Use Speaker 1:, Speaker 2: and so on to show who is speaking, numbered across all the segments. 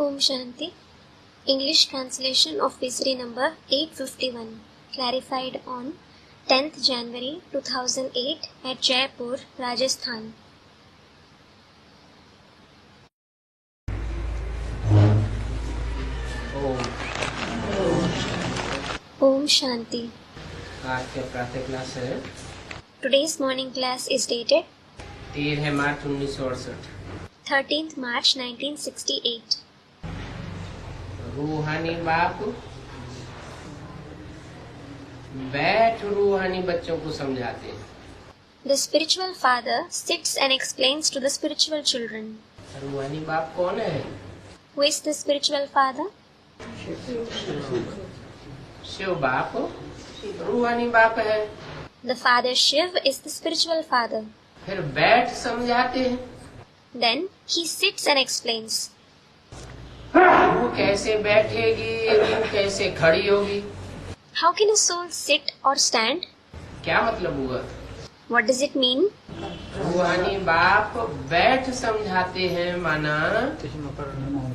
Speaker 1: Om Shanti. English translation of Visri number 851, clarified on 10th January 2008 at Jaipur, Rajasthan. Om Shanti.
Speaker 2: आज के प्रातः class है।
Speaker 1: Today's morning class is dated
Speaker 2: 13 March 1968।
Speaker 1: 13th March 1968.
Speaker 2: रूहानी बाप बैठ रूहानी बच्चों को समझाते हैं।
Speaker 1: The spiritual father sits and explains to the spiritual children.
Speaker 2: रूहानी बाप कौन है?
Speaker 1: Who is the spiritual father?
Speaker 2: Shiv बाप रूहानी बाप है।
Speaker 1: The father Shiv is the spiritual father.
Speaker 2: फिर बैठ समझाते हैं।
Speaker 1: Then he sits and explains.
Speaker 2: रूह कैसे बैठेगी, रूह कैसे खड़ी होगी?
Speaker 1: How can a soul sit or stand?
Speaker 2: क्या मतलब हुआ?
Speaker 1: What does it mean?
Speaker 2: रूहानी बाप बैठ समझाते हैं, माना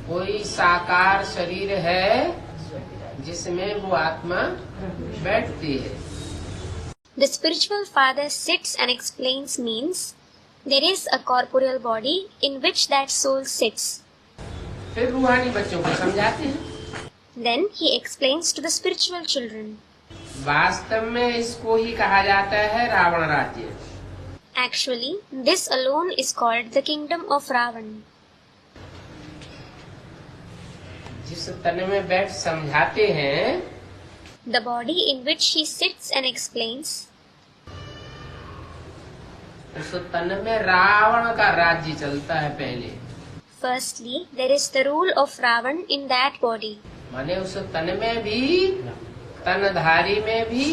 Speaker 2: कोई साकार शरीर है जिसमें वो आत्मा बैठती है।
Speaker 1: The spiritual father sits and explains means there is a corporeal body in which that soul sits.
Speaker 2: फिर रूहानी बच्चों को समझाते हैं।
Speaker 1: Then he explains to the spiritual children.
Speaker 2: वास्तव में इसको ही कहा जाता है रावण राज्य।
Speaker 1: Actually, this alone is called the kingdom of Ravan.
Speaker 2: जिस तन में बैठ समझाते हैं,
Speaker 1: The body in which he sits and explains,
Speaker 2: उस तन में रावण का राज्य चलता है पहले।
Speaker 1: firstly, there is the rule of Ravan in that body.
Speaker 2: माने उस तन में भी, तनधारी में भी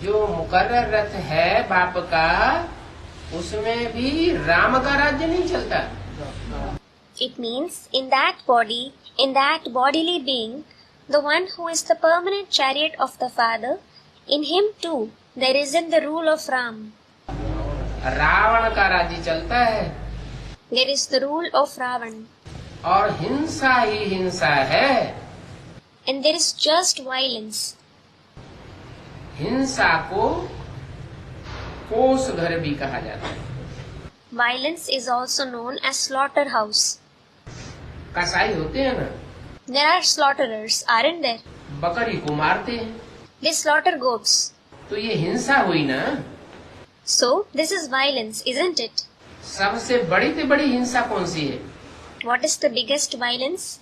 Speaker 2: जो मुकर्रर रथ है बाप का, उसमें भी राम का राज्य नहीं चलता।
Speaker 1: It means in that body, in that bodily being, the one who is the permanent chariot of the Father, in him too there isn't the rule of Ram.
Speaker 2: Ravan का राज्य चलता है।
Speaker 1: There is the rule of Ravan.
Speaker 2: और हिंसा ही हिंसा है।
Speaker 1: And there is just violence.
Speaker 2: हिंसा को कोस घर भी कहा जाता है।
Speaker 1: Violence is also known as slaughterhouse.
Speaker 2: कसाई होते हैं ना,
Speaker 1: There are slaughterers, aren't there?
Speaker 2: बकरी को मारते हैं,
Speaker 1: They slaughter goats.
Speaker 2: तो ये हिंसा हुई ना।
Speaker 1: So, this is violence, isn't it?
Speaker 2: सबसे बड़ी से बड़ी हिंसा कौन सी है?
Speaker 1: What is the biggest violence?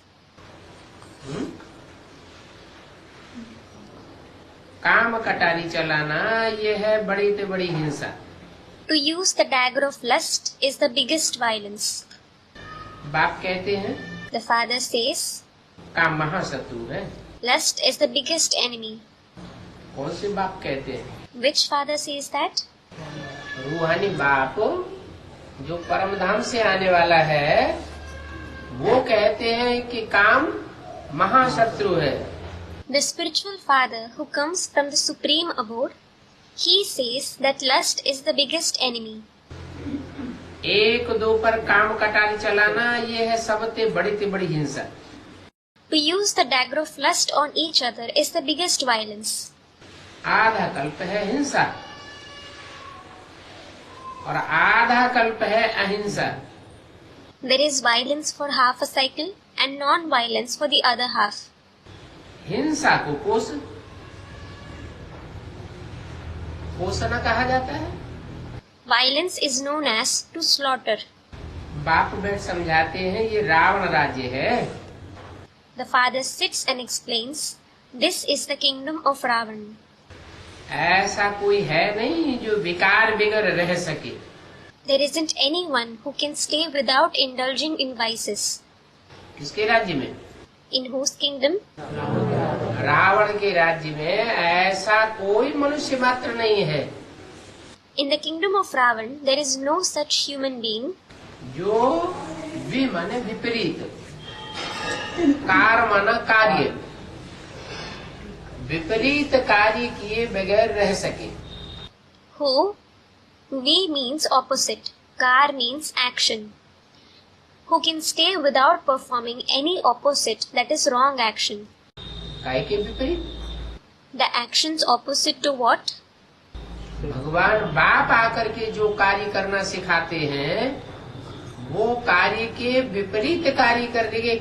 Speaker 2: काम कटारी चलाना, ये है बड़ी से बड़ी हिंसा।
Speaker 1: To use the dagger of lust is the biggest violence.
Speaker 2: बाप कहते हैं
Speaker 1: The father says,
Speaker 2: काम महाशत्रु है।
Speaker 1: lust is the biggest enemy.
Speaker 2: कौन से बाप कहते हैं?
Speaker 1: Which father says that?
Speaker 2: रूहानी बाप जो परम धाम से आने वाला है, वो कहते हैं कि काम महाशत्रु है।
Speaker 1: The spiritual father who comes from the supreme abode, he says that lust is the biggest enemy.
Speaker 2: एक दो पर काम कटारी चलाना, ये है सबसे बड़ी से बड़ी हिंसा।
Speaker 1: To use the dagger of lust on each other is the biggest violence.
Speaker 2: आधा कल्प है हिंसा और आधा कल्प है अहिंसा।
Speaker 1: There is violence for half a cycle and non-violence for the other half.
Speaker 2: हिंसा को पोषण कहा जाता है।
Speaker 1: Violence is known as to slaughter.
Speaker 2: बाप बैठ समझाते हैं ये रावण राज्य है।
Speaker 1: The father sits and explains, this is the kingdom of Ravan.
Speaker 2: ऐसा कोई है नहीं जो विकार बिगर रह सके।
Speaker 1: There isn't anyone who can stay without indulging in vices.
Speaker 2: किसके राज्य में?
Speaker 1: In whose kingdom?
Speaker 2: रावण के राज्य में ऐसा कोई मनुष्य मात्र नहीं है।
Speaker 1: In the kingdom of Ravan, there is no such human being
Speaker 2: जो माने विपरीत, कार माना कार्य, विपरीत कार्य किए बगैर रह सके।
Speaker 1: who V means opposite, Kar means action. who can stay without performing any opposite, that is wrong action.
Speaker 2: काय के विपरीत?
Speaker 1: The actions opposite to what?
Speaker 2: भगवान बाप आकर के जो कार्य करना सिखाते हैं वो कार्य के विपरीत कार्य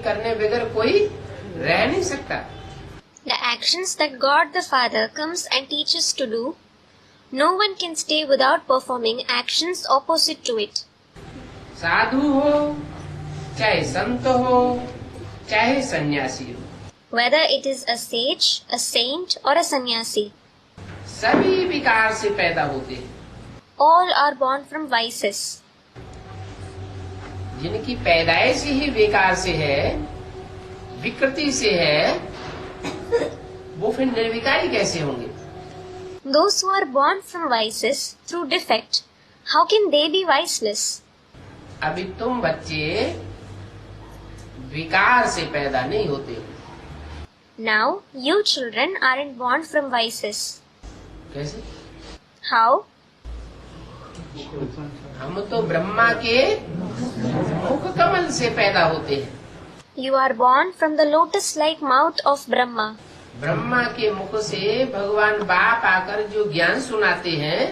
Speaker 2: करने बगैर कोई रह नहीं सकता।
Speaker 1: The actions that God the Father comes and teaches to do, no one can stay without performing actions opposite to it.
Speaker 2: साधु हो, चाहे संत हो, चाहे सन्यासी हो,
Speaker 1: Whether it is a sage, a saint or a sannyasi,
Speaker 2: सभी विकार से पैदा होते हैं।
Speaker 1: all are born from vices.
Speaker 2: जिनकी पैदाइश ही विकार से है, विकृति से है, वो फिर निर्विकारी कैसे होंगे?
Speaker 1: Those who are born from vices through defect, how can they be viceless?
Speaker 2: अभी तुम बच्चे विकार से पैदा नहीं होते।
Speaker 1: Now, you children aren't born from vices.
Speaker 2: कैसे?
Speaker 1: How?
Speaker 2: हम तो ब्रह्मा के मुख कमल से पैदा होते हैं।
Speaker 1: You are born from the lotus-like mouth of Brahma.
Speaker 2: Brahma के मुख से भगवान बाप आकर जो ज्ञान सुनाते हैं,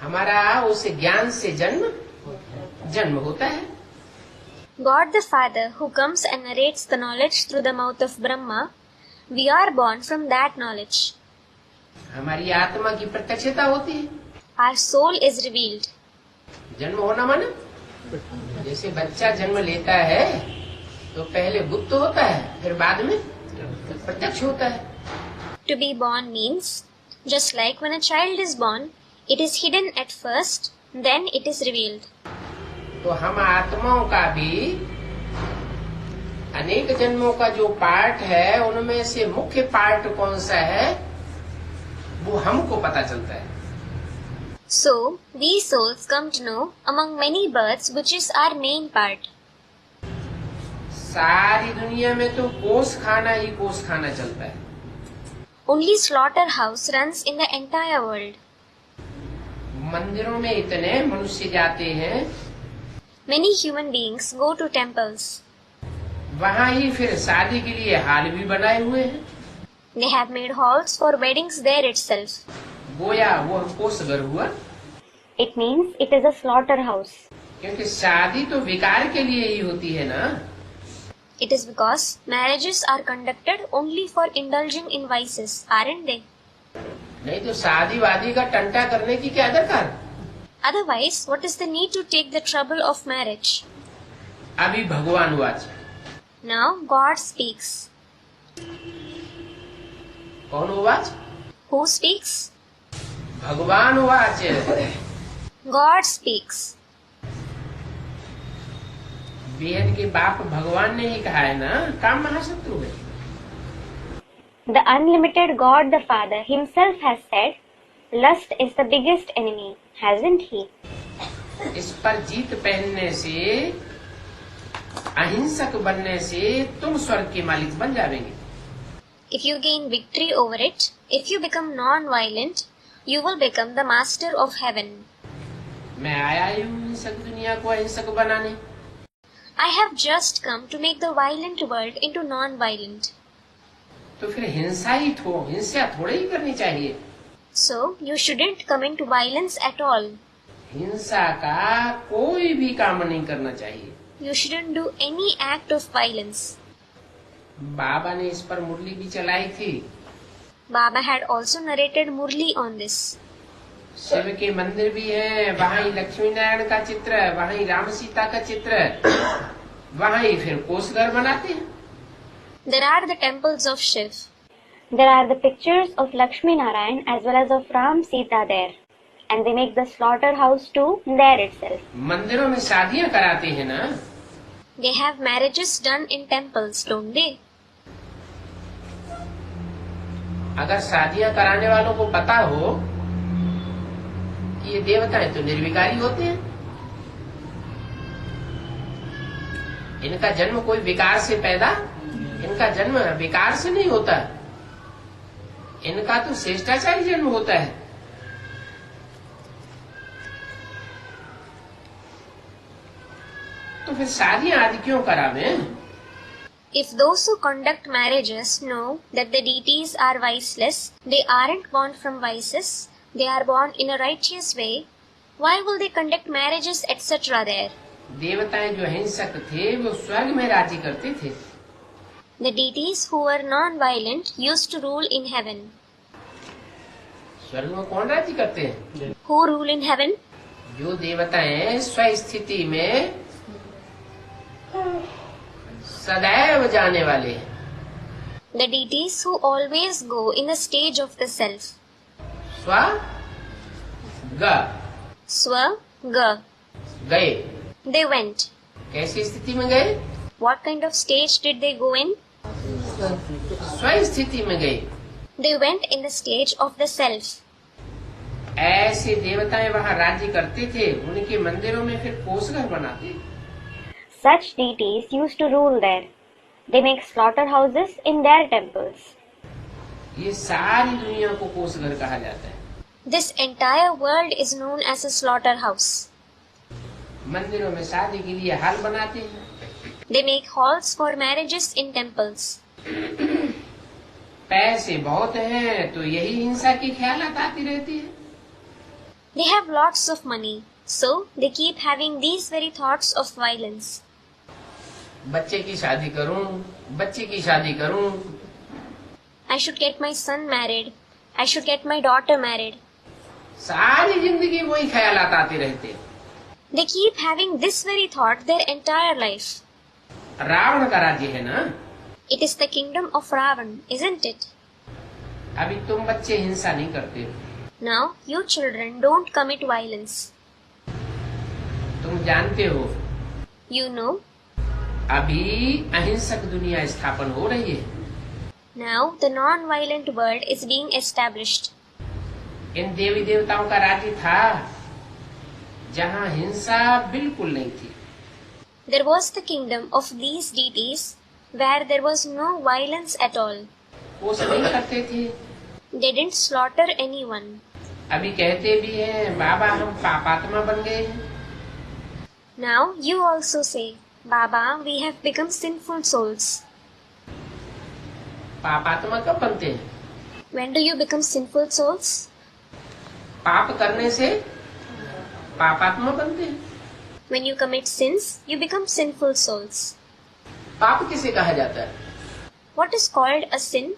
Speaker 2: हमारा उस ज्ञान से जन्म होता है।
Speaker 1: God the Father, who comes and narrates the knowledge through the mouth of Brahma, we are born from that knowledge.
Speaker 2: हमारी आत्मा की प्रत्यक्षता होती है।
Speaker 1: Our soul is revealed.
Speaker 2: जन्म होना माने जैसे बच्चा जन्म लेता है तो पहले गुप्त होता है, फिर बाद में प्रत्यक्ष होता है।
Speaker 1: To be born means, just like when a child is born, it is hidden at first, then it is revealed.
Speaker 2: तो हम आत्माओं का भी अनेक जन्मों का जो पार्ट है, उनमें से मुख्य पार्ट कौन सा है वो हमको पता चलता है।
Speaker 1: So, we souls come to know among many births which is our main part.
Speaker 2: सारी दुनिया में तो कोस खाना चलता है।
Speaker 1: Only slaughterhouse runs in the entire world.
Speaker 2: मंदिरों में इतने मनुष्य जाते हैं,
Speaker 1: Many human beings go to temples.
Speaker 2: वहाँ ही फिर शादी के लिए हाल भी बनाए हुए हैं।
Speaker 1: They have made halls for weddings there itself.
Speaker 2: गोया वो कोसगर हुआ,
Speaker 1: It means it is a slaughterhouse.
Speaker 2: क्योंकि शादी तो विकार के लिए ही होती है ना।
Speaker 1: It is because marriages are conducted only for indulging in vices, aren't they?
Speaker 2: नहीं तो शादी वादी का टंटा करने की क्या दरकार?
Speaker 1: Otherwise, what is the need to take the trouble of marriage?
Speaker 2: अभी भगवान वाच।
Speaker 1: Now God speaks.
Speaker 2: कौन वाच?
Speaker 1: Who speaks?
Speaker 2: भगवान वाच।
Speaker 1: God speaks.
Speaker 2: बेहद के बाप भगवान ने ही कहा है ना, काम महाशत्रु है।
Speaker 1: The unlimited God the Father himself has said, lust is the biggest enemy, hasn't he?
Speaker 2: इस पर जीत पहनने से, अहिंसक बनने से तुम स्वर्ग के मालिक बन जाओगे।
Speaker 1: If you gain victory over it, if you become non-violent, you will become the master of heaven.
Speaker 2: मैं आया हूँ हिंसक दुनिया को अहिंसक बनाने।
Speaker 1: I have just come to make the violent world into non-violent.
Speaker 2: तो फिर हिंसा थोड़ी ही करनी चाहिए।
Speaker 1: So, you shouldn't come into violence at all.
Speaker 2: हिंसा का कोई भी काम नहीं करना चाहिए।
Speaker 1: You shouldn't do any act of violence.
Speaker 2: बाबा ने इस पर मुरली भी चलाई थी।
Speaker 1: Baba had also narrated Murli on this.
Speaker 2: Shiv के मंदिर भी है, वहाँ ही लक्ष्मी नारायण का चित्र, वहाँ ही राम सीता का चित्र, वहाँ ही फिर कोसगर बनाते हैं।
Speaker 1: There are the temples of Shiv. There are the pictures of Lakshmi Narayan as well as of Ram Sita there. And they make the slaughterhouse too there itself.
Speaker 2: मंदिरों में शादियाँ कराते हैं ना।
Speaker 1: They have marriages done in temples, don't they?
Speaker 2: अगर शादियाँ कराने वालों को पता हो कि ये देवताएं तो निर्विकारी होते हैं, इनका जन्म कोई विकार से इनका जन्म विकार से नहीं होता, इनका तो श्रेष्ठाचारी जन्म होता है। तो फिर शादियां आदि क्यों करावें?
Speaker 1: If those who conduct marriages know that the deities are viceless, they aren't born from vices, they are born in a righteous way, why will they conduct marriages etc. there?
Speaker 2: देवताएं जो हिंसक थे वो स्वर्ग में राज्य करते थे।
Speaker 1: The deities who were non-violent used to rule in heaven.
Speaker 2: स्वर्ग में कौन राज्य करते हैं?
Speaker 1: Who rule in heaven?
Speaker 2: जो देवताएं स्वस्थिति में सदैव जाने वाले हैं।
Speaker 1: The deities who always go in the stage of the self.
Speaker 2: स्व ग
Speaker 1: Swa ga.
Speaker 2: गए।
Speaker 1: They went.
Speaker 2: कैसी स्थिति में गए?
Speaker 1: What kind of stage did they go in?
Speaker 2: स्व स्थिति में गए।
Speaker 1: They went in the stage of the self.
Speaker 2: ऐसे देवताएं वहाँ राज्य करते थे, उनके मंदिरों में फिर कोषघर बनाते।
Speaker 3: Such deities used to rule there. They make slaughterhouses in their temples.
Speaker 2: ये सारी दुनिया को कोषघर कहा जाता है।
Speaker 1: This entire world is known as a slaughterhouse.
Speaker 2: मंदिरों में शादी के लिए हॉल बनाते हैं।
Speaker 1: They make halls for marriages in temples.
Speaker 2: पैसे बहुत हैं तो यही हिंसा की ख्यालात आती रहती है।
Speaker 1: They have lots of money, so they keep having these very thoughts of violence.
Speaker 2: बच्चे की शादी करूं, बच्चे की शादी करूं।
Speaker 1: I should get my son married. I should get my daughter married.
Speaker 2: सारी जिंदगी वही ख्यालात आते रहते।
Speaker 1: They keep having this very thought their entire life.
Speaker 2: Ravan का राज्य है ना?
Speaker 1: It is the kingdom of Ravan, isn't it?
Speaker 2: अभी तुम बच्चे हिंसा नहीं करते हो।
Speaker 1: Now, you children don't commit violence.
Speaker 2: तुम जानते हो
Speaker 1: You know,
Speaker 2: अभी अहिंसक दुनिया स्थापन हो रही है।
Speaker 1: now the non-violent world is being established.
Speaker 2: इन देवी देवताओं का राज्य था जहाँ हिंसा बिल्कुल नहीं थी।
Speaker 1: There was the kingdom of these deities where there was no violence at all.
Speaker 2: वो सब नहीं करते थे।
Speaker 1: They didn't slaughter anyone.
Speaker 2: अभी कहते भी हैं बाबा हम पापात्मा बन गए हैं।
Speaker 1: Now you also say, Baba, we have become sinful souls.
Speaker 2: पापात्मा कब बनते हैं?
Speaker 1: When do you become sinful souls?
Speaker 2: पाप करने से पापात्मा बनते हैं।
Speaker 1: When you commit sins, you become sinful souls.
Speaker 2: पाप किसे कहा जाता है?
Speaker 1: What is called a sin?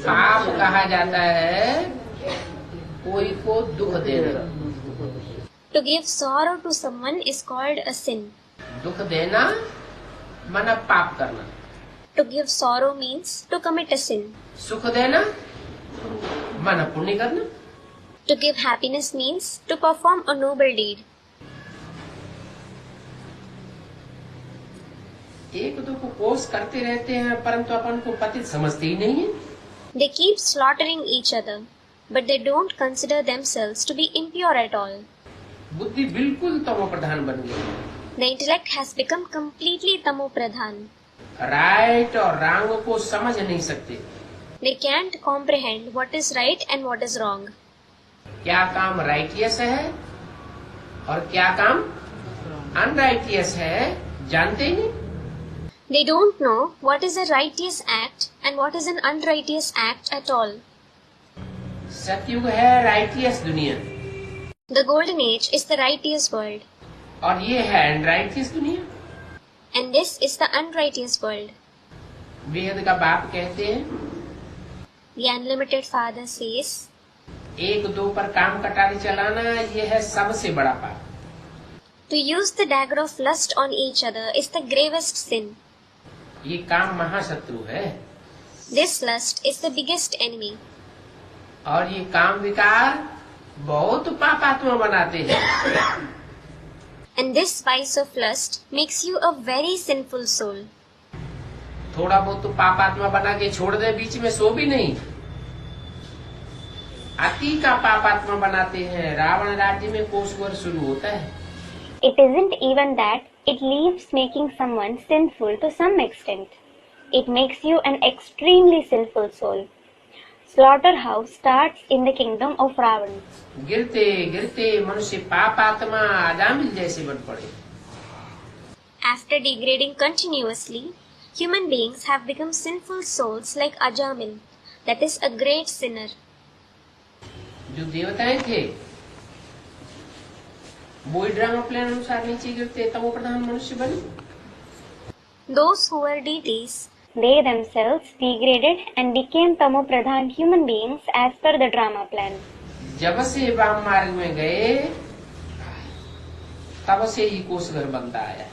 Speaker 2: पाप कहा जाता है कोई को दुख देना।
Speaker 1: To give sorrow to someone is called a sin.
Speaker 2: दुख देना माना पाप करना।
Speaker 1: To give sorrow means to commit a sin.
Speaker 2: सुख देना माना पुण्य करना।
Speaker 1: To give happiness means to perform a noble deed.
Speaker 2: एक दो को कोस करते रहते हैं परंतु अपन को पतित समझते ही नहीं है।
Speaker 1: They keep slaughtering each other, but they don't consider themselves to be impure at all.
Speaker 2: बुद्धि बिल्कुल तमो प्रधान बन गई।
Speaker 1: The intellect has become completely tamopradhan.
Speaker 2: Right और रॉन्ग को समझ नहीं सकते।
Speaker 1: They can't comprehend what is right and what is wrong.
Speaker 2: क्या काम राइटियस है और क्या काम अनराइटियस है जानते ही नहीं।
Speaker 1: They don't know what is a righteous act and what is an unrighteous act at all.
Speaker 2: सतयुग है राइटियस दुनिया
Speaker 1: The golden age is the righteous world,
Speaker 2: और ये है अनराइटियस दुनिया।
Speaker 1: and this is the unrighteous world.
Speaker 2: वेद का बाप कहते हैं
Speaker 1: The unlimited Father says,
Speaker 2: एक दो पर काम कटारी चलाना ये है सबसे बड़ा पाप।
Speaker 1: to use the dagger of lust on each other is the gravest sin.
Speaker 2: ये काम महाशत्रु है
Speaker 1: This lust is the biggest enemy.
Speaker 2: और ये काम विकार बहुत पापात्मा बनाते हैं।
Speaker 1: And this vice of lust makes you a very sinful soul.
Speaker 2: थोड़ा बहुत तो पापात्मा बना के छोड़ दे, बीच में सो भी नहीं। अति का पापात्मा बनाते हैं। रावण राज्य में कोषवर शुरू होता है।
Speaker 3: It isn't even that, it leaves making someone sinful to some extent. It makes you an extremely sinful soul. slaughterhouse starts in the kingdom of Ravan.
Speaker 2: गिरते गिरते मनुष्य पाप आत्मा अजामिल जैसे बन पड़े।
Speaker 1: After degrading continuously, human beings have become sinful souls like Ajamil, that is a great sinner.
Speaker 2: जो देवताएं थे वो ड्रामा प्लान अनुसार नीचे गिरते तमो प्रधान मनुष्य बने।
Speaker 1: Those who were deities,
Speaker 3: They themselves degraded and became Tamopradhan human beings as per the drama plan.
Speaker 2: जब से वाम मार्ग में गए तब से ही कोसगर बनता आया।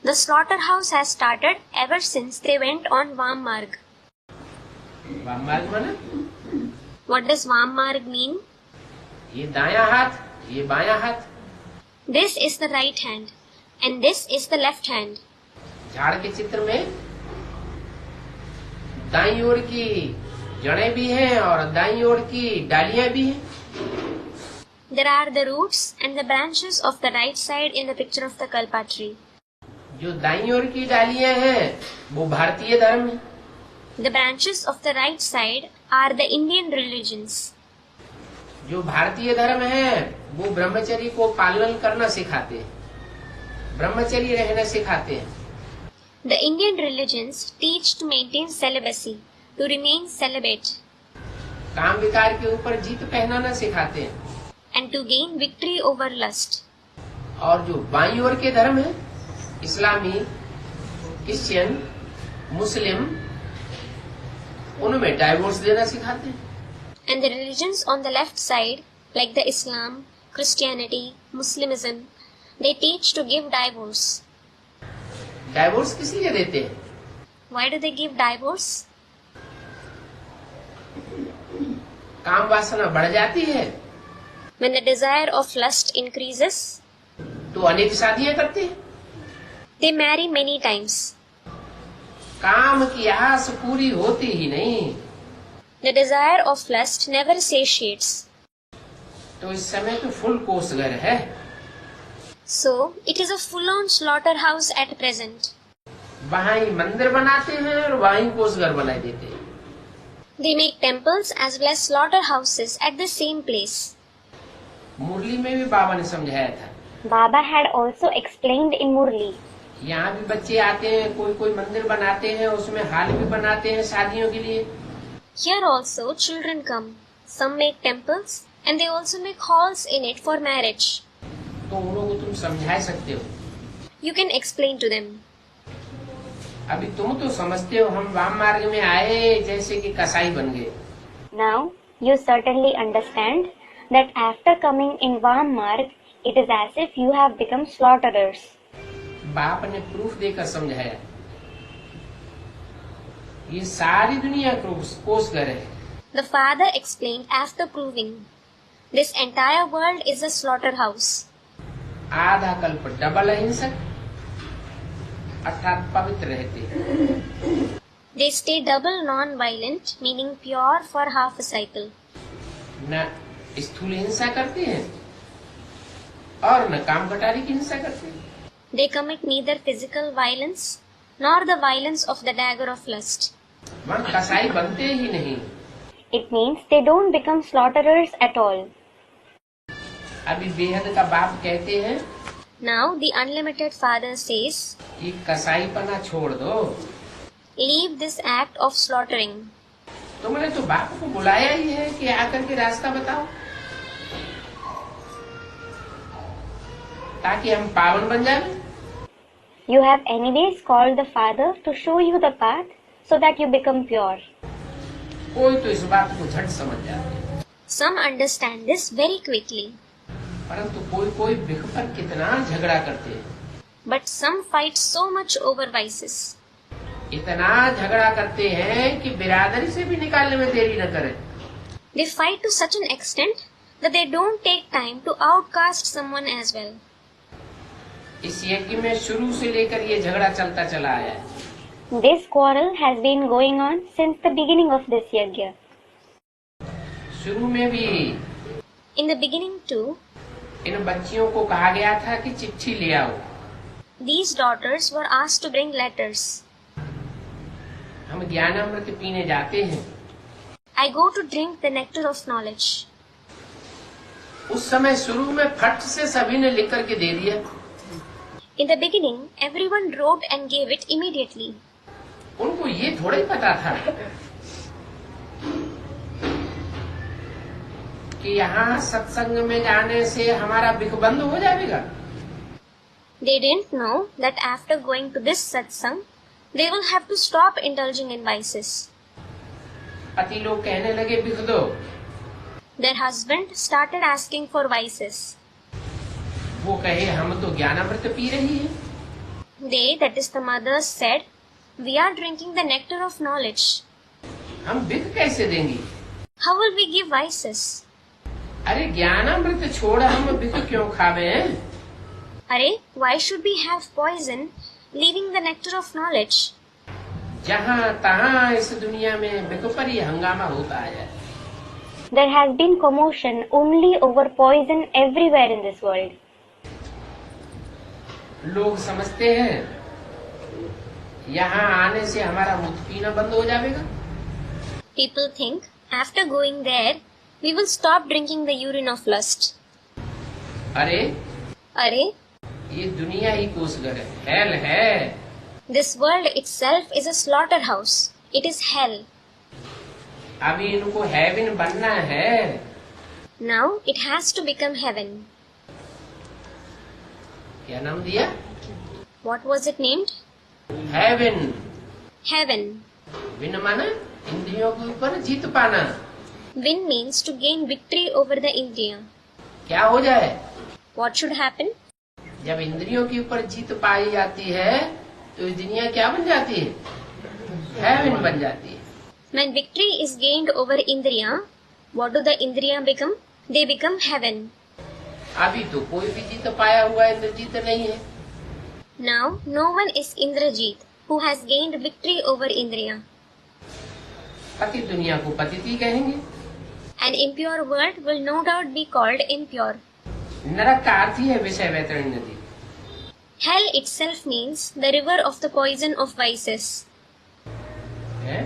Speaker 1: the slaughterhouse has started ever since they went on Vammarg.
Speaker 2: वाम मार्ग माना
Speaker 1: What does Vammarg mean?
Speaker 2: ये दायां हाथ, ये बायां हाथ।
Speaker 1: This is the right hand and this is the left hand.
Speaker 2: झाड़ के चित्र में दाईं ओर की जड़ें भी हैं और दाईं ओर की डालियां भी हैं।
Speaker 1: There are the roots and the branches of the right side in the picture of the Kalpa tree.
Speaker 2: जो दाईं ओर की डालियां हैं वो भारतीय धर्म है।
Speaker 1: The branches of the right side are the Indian religions.
Speaker 2: जो भारतीय धर्म है वो ब्रह्मचर्य को पालन करना सिखाते हैं, ब्रह्मचर्य रहना सिखाते हैं।
Speaker 1: The Indian religions teach to maintain celibacy, to remain celibate,
Speaker 2: काम विकार के ऊपर जीत पहनाना सिखाते हैं।
Speaker 1: and to gain victory over lust.
Speaker 2: और जो बाईं ओर के धर्म है इस्लामी, क्रिश्चियन, मुस्लिम, उनमें डाइवोर्स देना सिखाते हैं।
Speaker 1: And the religions on the left side, like the Islam, Christianity, Muslimism, they teach to give divorce.
Speaker 2: Divorce किस लिए देते हैं?
Speaker 1: Why do they give divorce?
Speaker 2: काम वासना बढ़ जाती है
Speaker 1: When the desire of lust increases,
Speaker 2: तो अनेक शादियां करते हैं।
Speaker 1: they marry many times.
Speaker 2: काम की आस पूरी होती ही नहीं,
Speaker 1: The desire of lust never satiates.
Speaker 2: तो इस समय तो फुल कोसगर है।
Speaker 1: So, it is a full-on slaughterhouse at present.
Speaker 2: वहाँ ही मंदिर बनाते हैं और वहाँ ही कोसगर बना देते हैं।
Speaker 1: They make temples as well as slaughterhouses at the same place.
Speaker 2: मुरली में भी बाबा ने समझाया था,
Speaker 3: Baba had also explained in Murli.
Speaker 2: यहाँ भी बच्चे आते हैं, कोई कोई मंदिर बनाते हैं, उसमें हाल भी बनाते हैं शादियों के लिए।
Speaker 1: Here also children come. Some make temples and they also make halls in it for marriage.
Speaker 2: तो उन लोगों को तुम समझा सकते हो।
Speaker 1: You can explain to them.
Speaker 2: अभी तुम तो समझते हो हम वाम मार्ग में आए जैसे कि कसाई बन गए।
Speaker 3: Now, you certainly understand that after coming in Vammarg, it is as if you have become slaughterers.
Speaker 2: बाप ने प्रूफ देकर समझाया, ये सारी दुनिया कोसगर है।
Speaker 1: The father explained after proving, this entire world is a slaughterhouse.
Speaker 2: आधा कल्प डबल अहिंसक अर्थात पवित्र रहते।
Speaker 1: They stay double non-violent, meaning pure for half a cycle.
Speaker 2: न स्थूल हिंसा करते हैं और न काम कटारी की हिंसा करते हैं।
Speaker 1: They commit neither physical violence nor the violence of the dagger of lust.
Speaker 2: वहाँ कसाई बनते ही नहीं।
Speaker 3: It means they don't become slaughterers at all.
Speaker 2: अभी बेहद का बाप कहते हैं,
Speaker 1: Now the unlimited father says,
Speaker 2: ये कसाईपना छोड़ दो।
Speaker 1: leave this act of slaughtering.
Speaker 2: तुमने तो बाप को बुलाया ही है कि आकर के रास्ता बताओ, ताकि हम पावन बन जाए।
Speaker 3: You have anyways called the Father to show you the path so that you become pure.
Speaker 2: कोई तो इस बात को झट समझ जाते हैं,
Speaker 1: Some understand this very quickly,
Speaker 2: परंतु कोई कोई बिख पर कितना झगड़ा करते हैं।
Speaker 1: but some fight so much over vices.
Speaker 2: इतना झगड़ा करते हैं कि बिरादरी से भी निकालने में देरी न करें।
Speaker 1: They fight to such an extent that they don't take time to outcast someone as well.
Speaker 2: इस यज्ञ में शुरू से लेकर ये झगड़ा चलता चला आया है।
Speaker 3: This quarrel has been going on since the beginning of this yajna.
Speaker 2: शुरू में भी
Speaker 1: In the beginning too,
Speaker 2: इन बच्चियों को कहा गया था कि चिट्ठी ले आओ।
Speaker 1: these daughters were asked to bring letters.
Speaker 2: हम ज्ञानामृत पीने जाते हैं
Speaker 1: I go to drink the nectar of knowledge.
Speaker 2: उस समय शुरू में फट से सभी ने लिख करके दे दिया।
Speaker 1: In the beginning, everyone wrote and gave it immediately.
Speaker 2: उनको ये थोड़ा ही पता था कि यहाँ सत्संग में जाने से हमारा बिक बंद हो जाएगा।
Speaker 1: They didn't know that after going to this satsang, they will have to stop indulging in vices.
Speaker 2: पति लोग कहने लगे बिक दो।
Speaker 1: Their husband started asking for vices.
Speaker 2: वो कहे हम तो ज्ञानामृत पी रही है।
Speaker 1: They, that is the mothers, said, "We are drinking the nectar of knowledge.
Speaker 2: हम बिक कैसे देंगी?
Speaker 1: How will we give vices?"
Speaker 2: अरे ज्ञानामृत छोड़ हम बिक क्यों खावे हैं?
Speaker 1: Arey, why should we have poison, leaving the nectar of knowledge?
Speaker 2: जहाँ तहाँ इस दुनिया में बिक पर ही हंगामा होता है।
Speaker 3: There has been commotion only over poison everywhere in this world.
Speaker 2: लोग समझते हैं यहाँ आने से हमारा मूत्र पीना बंद हो जाएगा।
Speaker 1: People think, after going there, we will stop drinking the urine of lust.
Speaker 2: अरे
Speaker 1: Arey,
Speaker 2: ये दुनिया ही कोसगर है, हेल है।
Speaker 1: this world itself is a slaughterhouse. It is hell.
Speaker 2: अभी इनको हेवन बनना है।
Speaker 1: Now it has to become heaven.
Speaker 2: क्या नाम दिया?
Speaker 1: What was it named?
Speaker 2: Heaven.
Speaker 1: Heaven.
Speaker 2: विन माना इंद्रियों के ऊपर जीत पाना।
Speaker 1: Win means to gain victory over the Indriya.
Speaker 2: क्या हो जाए?
Speaker 1: What should happen?
Speaker 2: जब इंद्रियों के ऊपर जीत पाई जाती है तो ये दुनिया क्या बन जाती है? हेवन बन जाती है।
Speaker 1: When victory is gained over Indriya, what do the Indriya become? They become heaven.
Speaker 2: अभी तो कोई भी जीत पाया हुआ इंद्रजीत नहीं है।
Speaker 1: Now no one is Indrajit who has gained victory over Indriya.
Speaker 2: पति दुनिया को पतिति कहेंगे।
Speaker 1: An impure world will no doubt be called impure.
Speaker 2: नरक का अर्थ ही है विषय वैतरणी नदी।
Speaker 1: Hell itself means the river of the poison of vices.
Speaker 2: है?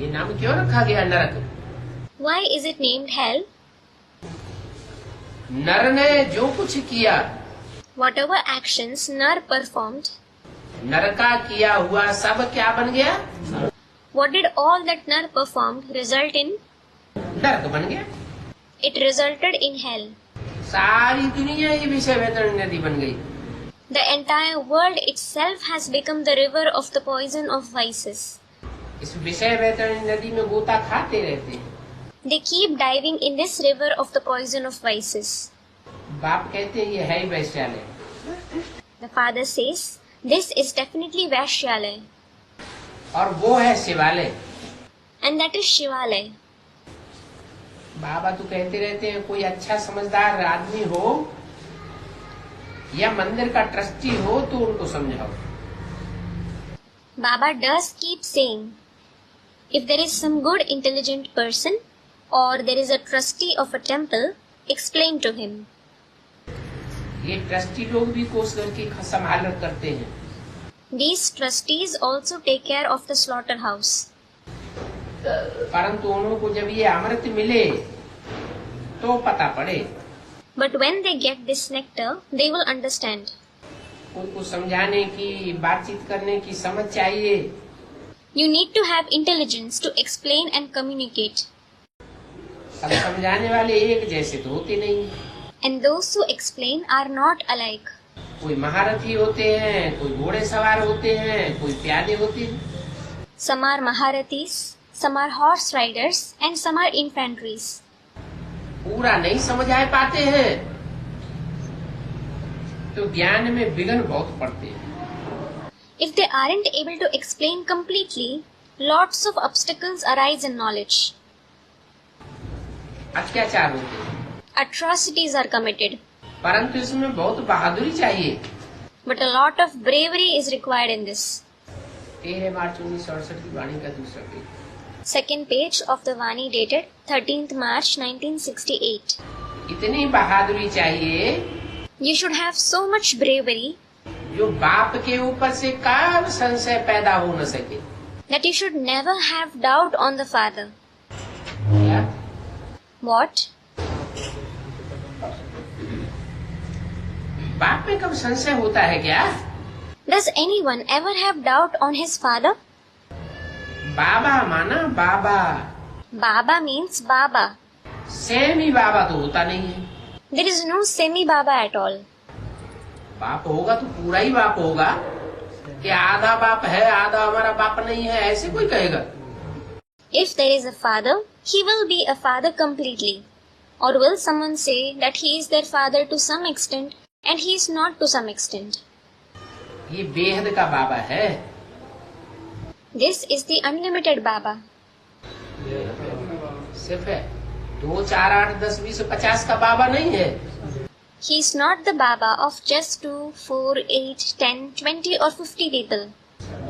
Speaker 2: ये नाम क्यों रखा गया नरक?
Speaker 1: Why is it named hell?
Speaker 2: नर ने जो कुछ किया,
Speaker 1: Whatever actions Nar performed,
Speaker 2: नर का किया हुआ सब क्या बन गया?
Speaker 1: what did all that Nar performed result in?
Speaker 2: नरक बन गया।
Speaker 1: It resulted in hell.
Speaker 2: सारी दुनिया ही विषय वैतरणी नदी बन गई।
Speaker 1: The entire world itself has become the river of the poison of vices.
Speaker 2: इस विषय वैतरणी नदी में गोता खाते रहते हैं।
Speaker 1: They keep diving in this river of the poison of vices.
Speaker 2: बाप कहते हैं ये है ही वैश्यालय।
Speaker 1: The father says, "This is definitely Vaishyalaya."
Speaker 2: और वो है शिवालय।
Speaker 1: And that is Shivalaya.
Speaker 2: बाबा तो कहते रहते हैं कोई अच्छा समझदार आदमी हो या मंदिर का ट्रस्टी हो तो उनको समझाओ।
Speaker 1: Baba does keep saying, if there is some good intelligent person or there is a trustee of a temple, explain to him.
Speaker 2: ये ट्रस्टी लोग भी कोस करके संभाल करते हैं।
Speaker 1: These trustees also take care of the slaughterhouse.
Speaker 2: परंतु उनको जब ये अमृत मिले तो पता पड़े।
Speaker 1: But when they get this nectar, they will understand.
Speaker 2: उनको समझाने की, बातचीत करने की समझ चाहिए।
Speaker 1: You need to have intelligence to explain and communicate.
Speaker 2: अब समझाने वाले एक जैसे तो होते नहीं।
Speaker 1: And those who explain are not alike.
Speaker 2: कोई महारथी होते हैं, कोई घोड़े सवार होते हैं, कोई प्यादे होते हैं।
Speaker 1: Some are Maharathis, some are horse riders, and some are infantries.
Speaker 2: पूरा नहीं समझ आ पाते हैं तो ज्ञान में विघ्न बहुत पड़ते हैं।
Speaker 1: If they aren't able to explain completely, lots of obstacles arise in knowledge.
Speaker 2: अत्याचार होते हैं।
Speaker 1: Atrocities are committed.
Speaker 2: परंतु इसमें बहुत बहादुरी चाहिए।
Speaker 1: But a lot of bravery is required in this.
Speaker 2: 13 मार्च 1968 की वाणी का दूसरा page.
Speaker 1: Second page of the Vani dated 13th March 1968.
Speaker 2: इतनी बहादुरी चाहिए
Speaker 1: You should have so much bravery
Speaker 2: जो बाप के ऊपर से कब संशय पैदा हो न सके।
Speaker 1: that you should never have doubt on the Father.
Speaker 2: क्या?
Speaker 1: What?
Speaker 2: बाप में कब संशय होता है क्या?
Speaker 1: Does anyone ever have doubt on his Father?
Speaker 2: बाबा माना बाबा,
Speaker 1: Baba means Baba.
Speaker 2: सेमी बाबा तो होता नहीं है।
Speaker 1: There is no semi-Baba at all.
Speaker 2: बाप होगा तो पूरा ही बाप होगा कि आधा बाप है आधा हमारा बाप नहीं है, ऐसे कोई कहेगा?
Speaker 1: If there is a father, he will be a father completely. Or will someone say that he is their father to some extent and he is not to some extent?
Speaker 2: ये बेहद का बाबा है।
Speaker 1: This is the unlimited Baba.
Speaker 2: सिर्फ है 2, 4, 8, 10, 20, 50 का बाबा नहीं है।
Speaker 1: He is not the Baba of just 2, 4, 8, 10, 20 or 50 people.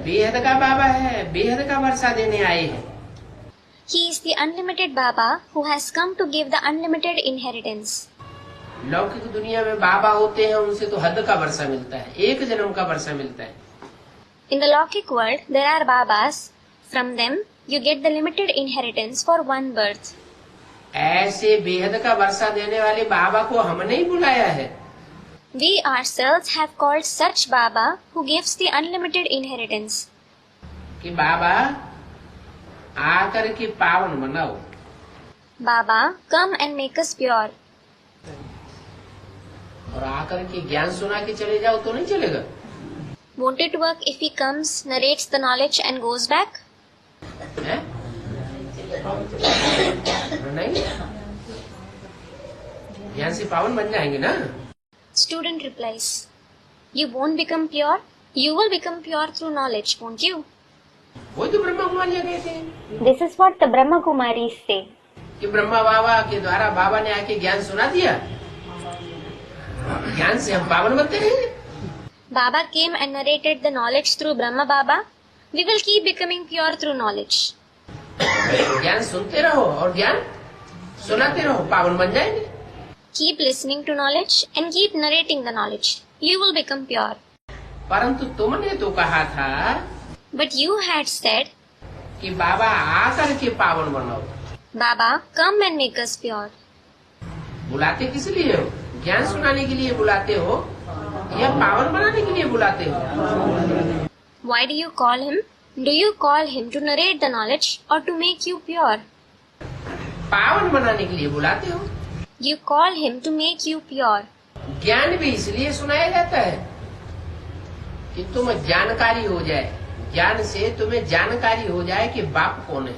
Speaker 2: बेहद का बाबा है, बेहद का वर्षा देने आए हैं।
Speaker 1: He is the unlimited Baba who has come to give the unlimited inheritance.
Speaker 2: लौकिक दुनिया में बाबा होते हैं, उनसे तो हद का वर्षा मिलता है, एक जन्म का वर्षा मिलता है।
Speaker 1: In the Lokik world, there are Babas. From them, you get the limited inheritance for one birth.
Speaker 2: ऐसे बेहद का वर्षा देने वाले बाबा को हमने ही बुलाया है।
Speaker 1: We ourselves have called such Baba who gives the unlimited inheritance.
Speaker 2: कि बाबा आकर के पावन बनाओ।
Speaker 1: Baba, come and make us pure.
Speaker 2: और आकर के ज्ञान सुना के चले जाओ तो नहीं चलेगा।
Speaker 1: Won't it work if he comes, narrates the knowledge and goes back?
Speaker 2: है? नहीं, ज्ञान से पावन बन जाएंगे ना।
Speaker 1: Student replies, you won't become pure? You will become pure through knowledge, won't you?
Speaker 2: वही तो ब्रह्मा कुमारियाँ कहते हैं।
Speaker 3: This is what the Brahma Kumaris say.
Speaker 2: कि ब्रह्मा बाबा के द्वारा बाबा ने आके ज्ञान सुना दिया, ज्ञान से हम पावन बनते रहेंगे।
Speaker 1: Baba came and narrated the knowledge through Brahma Baba. We will keep becoming pure through knowledge.
Speaker 2: ज्ञान सुनते रहो और ज्ञान सुनाते रहो, पावन बन जाएंगे।
Speaker 1: Keep listening to knowledge and keep narrating the knowledge. You will become pure.
Speaker 2: परंतु तुमने तो कहा था
Speaker 1: But you had said,
Speaker 2: कि बाबा आकर के पावन बनाओ।
Speaker 1: Baba, come and make us pure.
Speaker 2: बुलाते किस लिए हो? ज्ञान सुनाने के लिए बुलाते हो या पावन बनाने के लिए बुलाते हो?
Speaker 1: Why do you call him? Do you call him to narrate the knowledge or to make you pure?
Speaker 2: पावन बनाने के लिए बुलाते हो।
Speaker 1: You call him to make you pure.
Speaker 2: ज्ञान भी इसलिए सुनाया जाता है कि तुम जानकारी हो जाए, ज्ञान से तुम्हें जानकारी हो जाए कि बाप कौन है।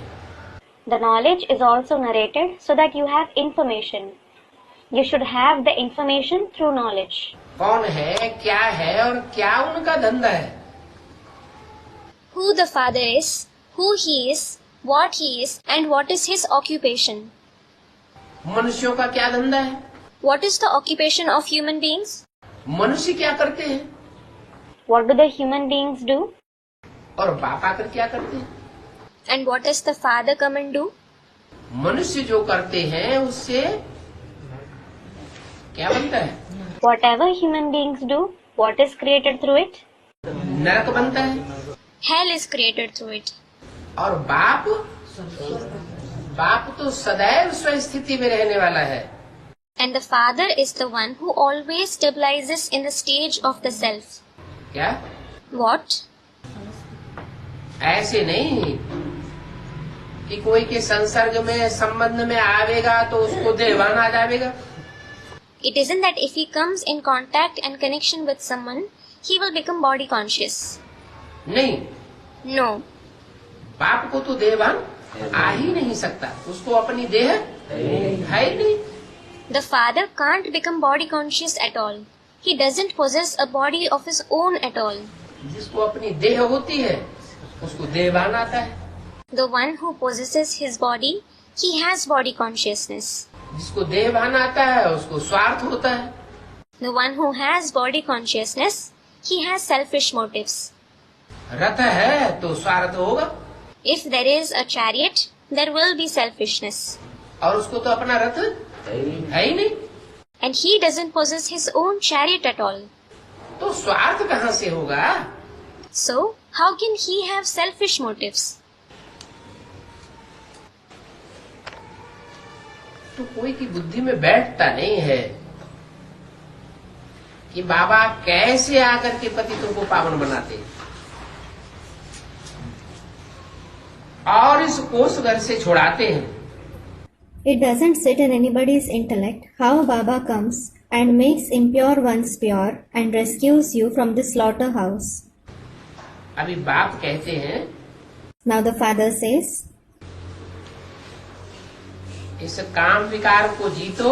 Speaker 3: The knowledge is also narrated so that you have information. You should have the information through knowledge.
Speaker 2: कौन है, क्या है और क्या उनका धंधा है।
Speaker 1: Who the Father is, who he is, what he is, and what is his occupation.
Speaker 2: मनुष्यों का क्या धंधा है?
Speaker 1: What is the occupation of human beings?
Speaker 2: मनुष्य क्या करते हैं
Speaker 3: What do the human beings do?
Speaker 2: और बाप आकर क्या करते हैं?
Speaker 1: And what does the Father come and do?
Speaker 2: मनुष्य जो करते हैं उससे क्या बनता है?
Speaker 3: Whatever human beings do, what is created through it?
Speaker 2: नरक बनता है।
Speaker 1: Hell is created through it.
Speaker 2: और बाप तो सदैव स्वस्थिति में रहने वाला है।
Speaker 1: And the Father is the one who always stabilizes in the stage of the self.
Speaker 2: क्या?
Speaker 1: What?
Speaker 2: ऐसे नहीं कि कोई के संसर्ग में संबंध में आवेगा तो उसको देवान आ जाएगा।
Speaker 1: It isn't that if he comes in contact and connection with someone, he will become body conscious.
Speaker 2: नहीं,
Speaker 1: No.
Speaker 2: बाप को तो देवान आ ही नहीं सकता, उसको अपनी देह है ही नहीं।
Speaker 1: The Father can't become body conscious at all. He doesn't possess a body of his own at all.
Speaker 2: जिसको अपनी देह होती है उसको देवान आता है।
Speaker 1: The one who possesses his body, he has body consciousness.
Speaker 2: जिसको देवान आता है उसको स्वार्थ होता है।
Speaker 1: The one who has body consciousness, he has selfish motives.
Speaker 2: रथ है तो स्वार्थ होगा।
Speaker 1: If there is a chariot, there will be selfishness.
Speaker 2: और उसको तो अपना रथ है ही नहीं,
Speaker 1: And he doesn't possess his own chariot at all.
Speaker 2: तो स्वार्थ कहाँ से होगा?
Speaker 1: So, how can he have selfish motives?
Speaker 2: तो कोई की बुद्धि में बैठता नहीं है कि बाबा कैसे आकर के पतितों को पावन बनाते और इस कोष घर से छुड़ाते हैं।
Speaker 4: It doesn't sit in anybody's intellect how Baba comes and makes impure ones pure and rescues you from the slaughterhouse.
Speaker 2: अभी बाप कहते हैं,
Speaker 4: Now the father says,
Speaker 2: इस काम विकार को जीतो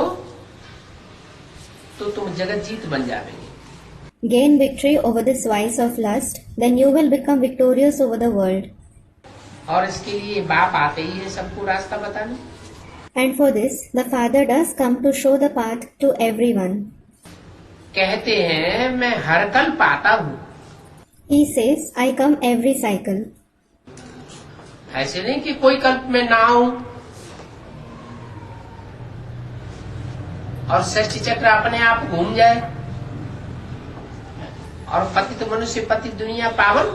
Speaker 2: तो तुम जगत जीत बन जाओगे।
Speaker 4: gain victory over this vice of lust, then you will become victorious over the world.
Speaker 2: और इसके लिए बाप आते ही है सबको रास्ता बताने।
Speaker 4: And for this, the father does come to show the path to everyone.
Speaker 2: कहते हैं मैं हर कल पाता हूँ।
Speaker 4: He says, I come every cycle.
Speaker 2: ऐसे नहीं कि कोई कल्प में ना आऊं और षष्ठी चक्र अपने आप घूम जाए और पतित मनुष्य पतित दुनिया पावन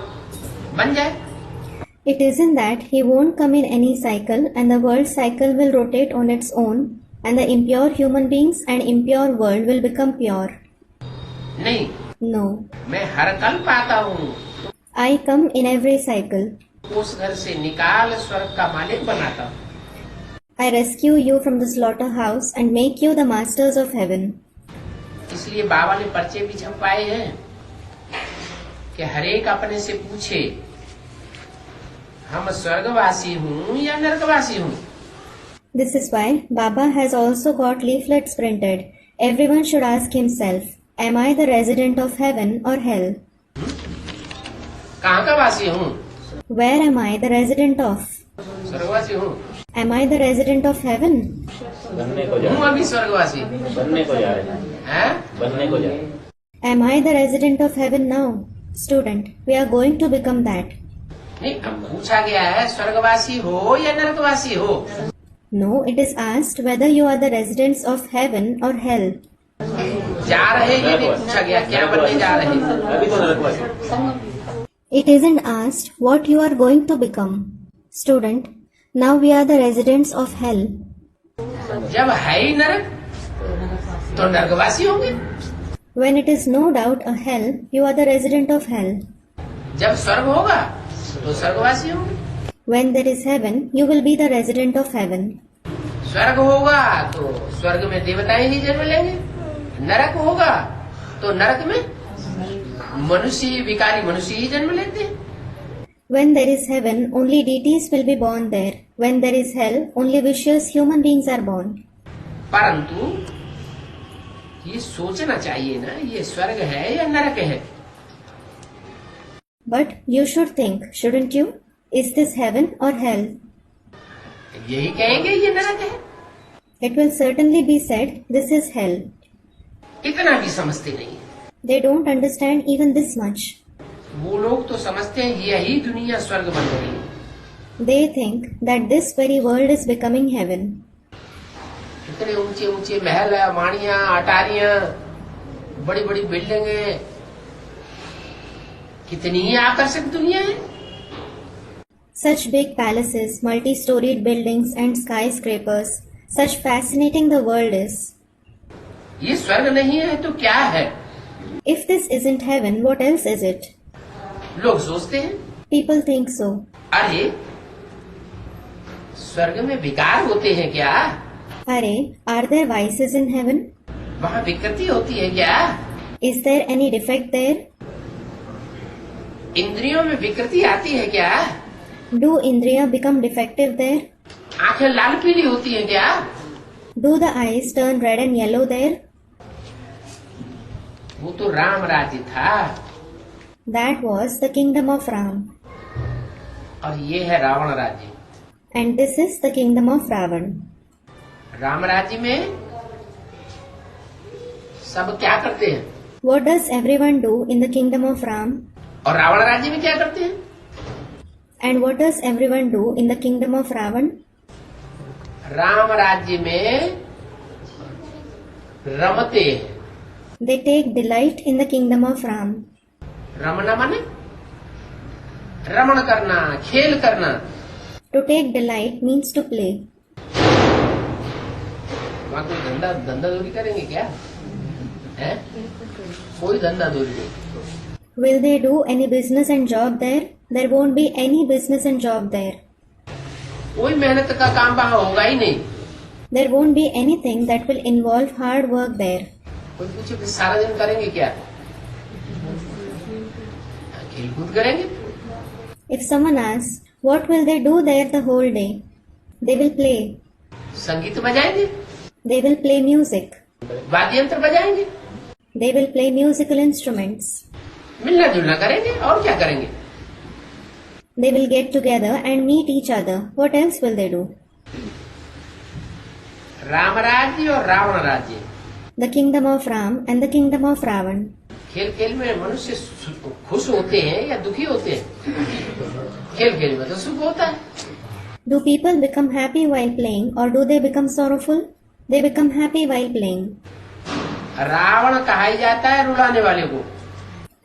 Speaker 2: बन जाए।
Speaker 4: It isn't that he won't come in any cycle and the world cycle will rotate on its own and the impure human beings and impure world will become pure.
Speaker 2: नहीं,
Speaker 4: No.
Speaker 2: मैं हर कल पाता हूँ।
Speaker 4: I come in every cycle.
Speaker 2: उस घर से निकाल स्वर्ग का मालिक बनाता हूँ।
Speaker 4: I rescue you from the slaughterhouse and make you the masters of heaven.
Speaker 2: इसलिए बाबा ने पर्चे भी छपवाए हैं कि हरेक अपने से पूछे हम स्वर्गवासी हूँ या नरकवासी हूँ।
Speaker 4: This is why Baba has also got leaflets printed. Everyone should ask himself, am I the resident of heaven or hell?
Speaker 2: कहाँ का वासी हूँ?
Speaker 4: Where am I the resident of?
Speaker 2: स्वर्गवासी हूँ।
Speaker 4: Am I the resident of heaven?
Speaker 5: बनने को जा
Speaker 2: हूँ अभी स्वर्गवासी।
Speaker 5: बनने को जा रहे हैं,
Speaker 2: हैं?
Speaker 5: बनने को जा रहे हैं।
Speaker 4: Am I the resident of heaven now? Student, we are going to become that.
Speaker 2: नहीं, अब पूछा गया है स्वर्गवासी हो या नरकवासी हो।
Speaker 4: No, it is asked whether you are the residents of heaven or hell.
Speaker 2: जा रहे ये नहीं पूछा गया क्या बनने जा रहे।
Speaker 5: अभी तो नरकवासी।
Speaker 4: It isn't asked what you are going to become. Student, now we are the residents of hell.
Speaker 2: जब है ही नरक तो नरकवासी होंगे।
Speaker 4: When it is no doubt a hell, you are the resident of hell.
Speaker 2: जब स्वर्ग होगा तो स्वर्गवासी होंगे।
Speaker 4: When there is heaven, you will be the resident of heaven.
Speaker 2: स्वर्ग होगा तो स्वर्ग में देवताएं ही जन्म लेंगे। नरक होगा तो नरक में मनुष्य विकारी मनुष्य ही जन्म लेते हैं।
Speaker 4: When there is heaven, only deities will be born there. When there is hell, only vicious human beings are born.
Speaker 2: परंतु ये सोचना चाहिए ना ये स्वर्ग है या नरक है।
Speaker 4: But you should think, shouldn't you? Is this heaven or hell?
Speaker 2: यही कहेंगे ये नरक है।
Speaker 4: It will certainly be said, this is hell.
Speaker 2: इतना भी समझते नहीं है।
Speaker 4: They don't understand even this much.
Speaker 2: वो लोग तो समझते हैं यही दुनिया स्वर्ग बन रही है।
Speaker 4: They think that this very world is becoming heaven.
Speaker 2: इतने ऊंचे ऊंचे महल है, माड़ियां, अटारियां, बड़ी बड़ी बिल्डिंगें, कितनी ही आकर्षक दुनिया है।
Speaker 4: Such big palaces, multi-storied buildings and skyscrapers. Such fascinating the world is.
Speaker 2: ये स्वर्ग नहीं है तो क्या है?
Speaker 4: If this isn't heaven, what else is it?
Speaker 2: लोग सोचते हैं
Speaker 4: People think so.
Speaker 2: अरे स्वर्ग में विकार होते हैं क्या?
Speaker 4: Are, are there vices in heaven?
Speaker 2: वहाँ विकृति होती है क्या?
Speaker 4: Is there any defect there?
Speaker 2: इंद्रियों में विकृति आती है क्या?
Speaker 4: Do Indriya become defective there?
Speaker 2: आंखें लाल पीली होती है क्या?
Speaker 4: Do the eyes turn red and yellow there?
Speaker 2: वो तो राम राज्य था
Speaker 4: That was the kingdom of Ram.
Speaker 2: और ये है रावण राज्य।
Speaker 4: And this is the kingdom of Ravan.
Speaker 2: Ram राज्य में सब क्या करते हैं
Speaker 4: What does everyone do in the kingdom of Ram?
Speaker 2: और रावण राज्य में क्या करते हैं?
Speaker 4: And what does everyone do in the kingdom of Ravan?
Speaker 2: Ram राज्य में रमते हैं।
Speaker 4: They take delight in the kingdom of Ram.
Speaker 2: Ramna माने रमण करना, खेल करना।
Speaker 4: To take delight means to play.
Speaker 2: वहाँ कोई धंधा दूरी करेंगे क्या? है? कोई धंधा दूरी नहीं।
Speaker 4: Will they do any business and job there? There won't be any business and job there.
Speaker 2: कोई मेहनत का काम वहाँ होगा ही नहीं।
Speaker 4: There won't be anything that will involve hard work there.
Speaker 2: कोई पूछे कि सारा दिन करेंगे क्या? खेलकूद करेंगे।
Speaker 4: If someone asks, what will they do there the whole day? They will play.
Speaker 2: संगीत बजाएंगे,
Speaker 4: They will play music.
Speaker 2: वाद्य यंत्र बजाएंगे,
Speaker 4: They will play musical instruments.
Speaker 2: मिलना जुलना करेंगे, और क्या करेंगे?
Speaker 4: They will get together and meet each other. What else will they do?
Speaker 2: Ram राज्य और रावण राज्य।
Speaker 4: The kingdom of Ram and the kingdom of Ravan.
Speaker 2: खेल खेल में मनुष्य खुश होते हैं या दुखी होते हैं? खेल खेल में तो सुख होता है।
Speaker 4: Do people become happy while playing or do they become sorrowful? They become happy while playing.
Speaker 2: Ravan कहा ही जाता है रुलाने वाले को।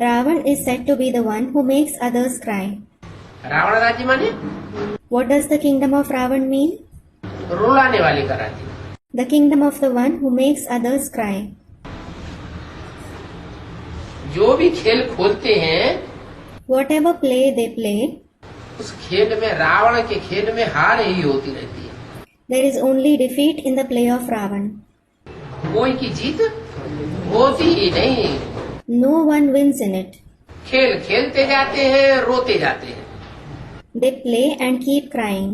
Speaker 4: Ravan is said to be the one who makes others cry.
Speaker 2: Ravan राज्य माने
Speaker 4: What does the kingdom of Ravan mean?
Speaker 2: रुलाने वाले का राज्य।
Speaker 4: The kingdom of the one who makes others cry.
Speaker 2: जो भी खेल खोलते हैं
Speaker 4: Whatever play they play,
Speaker 2: उस खेल में, रावण के खेल में हार ही होती रहती है।
Speaker 4: there is only defeat in the play of Ravan.
Speaker 2: कोई की जीत होती ही नहीं।
Speaker 4: No one wins in it.
Speaker 2: खेल खेलते जाते हैं, रोते जाते हैं।
Speaker 4: They play and keep crying.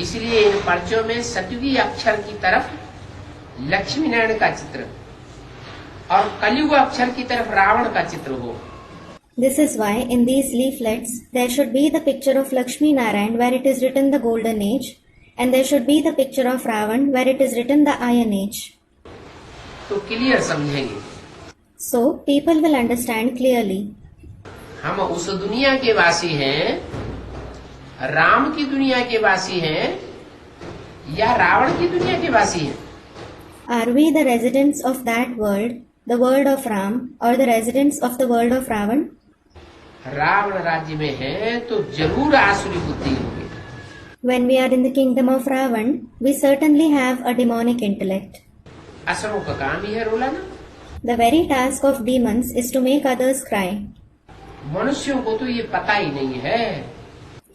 Speaker 2: इसलिए इन पर्चों में सतयुगी अक्षर की तरफ लक्ष्मी नारायण का चित्र और कलयुग अक्षर की तरफ रावण का चित्र हो।
Speaker 4: This is why in these leaflets there should be the picture of Lakshmi Narayan where it is written the golden age, and there should be the picture of Ravan where it is written the iron age.
Speaker 2: तो clear समझेंगे।
Speaker 4: So people will understand clearly.
Speaker 2: हम उस दुनिया के वासी हैं, राम की दुनिया के वासी हैं या रावण की दुनिया के वासी हैं?
Speaker 4: Are we the residents of that world, the world of Ram, or the residents of the world of Ravan?
Speaker 2: Ravan राज्य में हैं तो जरूर आसुरी बुद्धि होगी।
Speaker 4: When we are in the kingdom of Ravan, we certainly have a demonic intellect.
Speaker 2: असुरों का काम ही है रुलाना।
Speaker 4: The very task of demons is to make others cry.
Speaker 2: मनुष्यों को तो ये पता ही नहीं है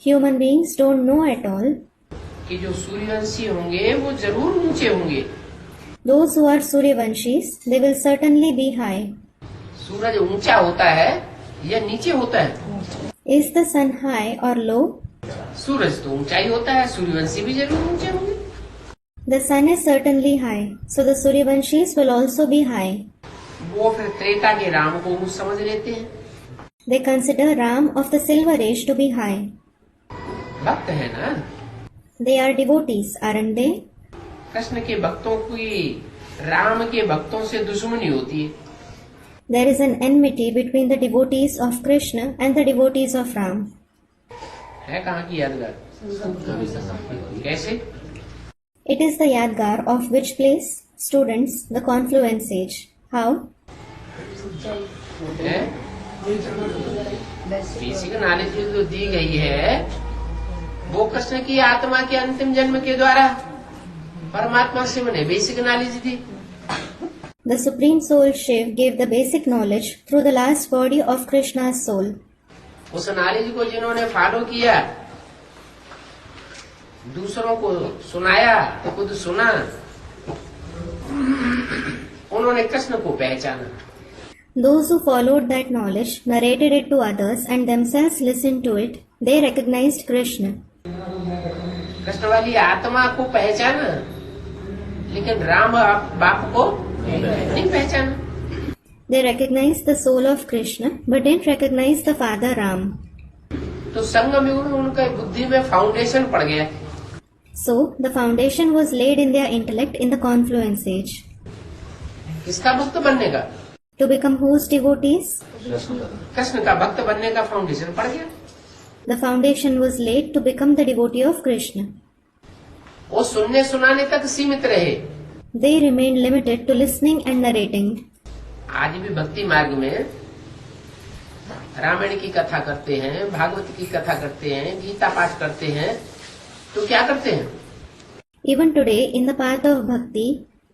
Speaker 4: Human beings don't know at all.
Speaker 2: कि जो सूर्यवंशी होंगे वो जरूर ऊंचे होंगे।
Speaker 4: Those who are Suryavanshis, they will certainly be high.
Speaker 2: सूरज ऊंचा होता है या नीचे होता है?
Speaker 4: Is the sun high or low?
Speaker 2: सूरज तो ऊंचा ही होता है, सूर्यवंशी भी जरूर ऊंचे होंगे।
Speaker 4: The sun is certainly high, so the Suryavanshis will also be high.
Speaker 2: वो फिर त्रेता के राम को ऊंच समझ लेते हैं।
Speaker 4: They consider Ram of the Silver Age to be high.
Speaker 2: भक्त है ना?
Speaker 4: They are devotees, aren't they?
Speaker 2: Krishna के भक्तों की राम के भक्तों से दुश्मनी होती है।
Speaker 4: There is an enmity between the devotees of Krishna and the devotees of Ram.
Speaker 2: है कहाँ की यादगार? कैसे?
Speaker 4: It is the Yadgar of which place? Students, the confluence age. How?
Speaker 2: है? बेसिक नॉलेज जो दी गई है वो कृष्ण की आत्मा के अंतिम जन्म के द्वारा परमात्मा से मैंने basic knowledge the.
Speaker 4: The Supreme Soul Shiv gave the basic knowledge through the last body of Krishna's soul.
Speaker 2: उस नॉलेज को जिन्होंने फॉलो किया, दूसरों को सुनाया, खुद सुना, उन्होंने कृष्ण को पहचाना।
Speaker 4: Those who followed that knowledge, narrated it to others and themselves listened to it, they recognized Krishna.
Speaker 2: Krishna वाली आत्मा को पहचाना, लेकिन राम बाप को नहीं पहचाना।
Speaker 4: They recognized the soul of Krishna but didn't recognize the father Ram.
Speaker 2: तो संगम युग में उनका बुद्धि में फाउंडेशन पड़ गया।
Speaker 4: So the foundation was laid in their intellect in the confluence age.
Speaker 2: किसका भक्त बनने का?
Speaker 4: To become whose devotees?
Speaker 2: Krishna का भक्त बनने का फाउंडेशन पड़ गया।
Speaker 4: The foundation was laid to become the devotee of Krishna.
Speaker 2: वो सुनने सुनाने तक सीमित रहे।
Speaker 4: They remained limited to listening and narrating.
Speaker 2: आज भी भक्ति मार्ग में रामायण की कथा करते हैं, भागवत की कथा करते हैं, गीता पाठ करते हैं, तो क्या करते हैं?
Speaker 4: Even today, in the path of bhakti,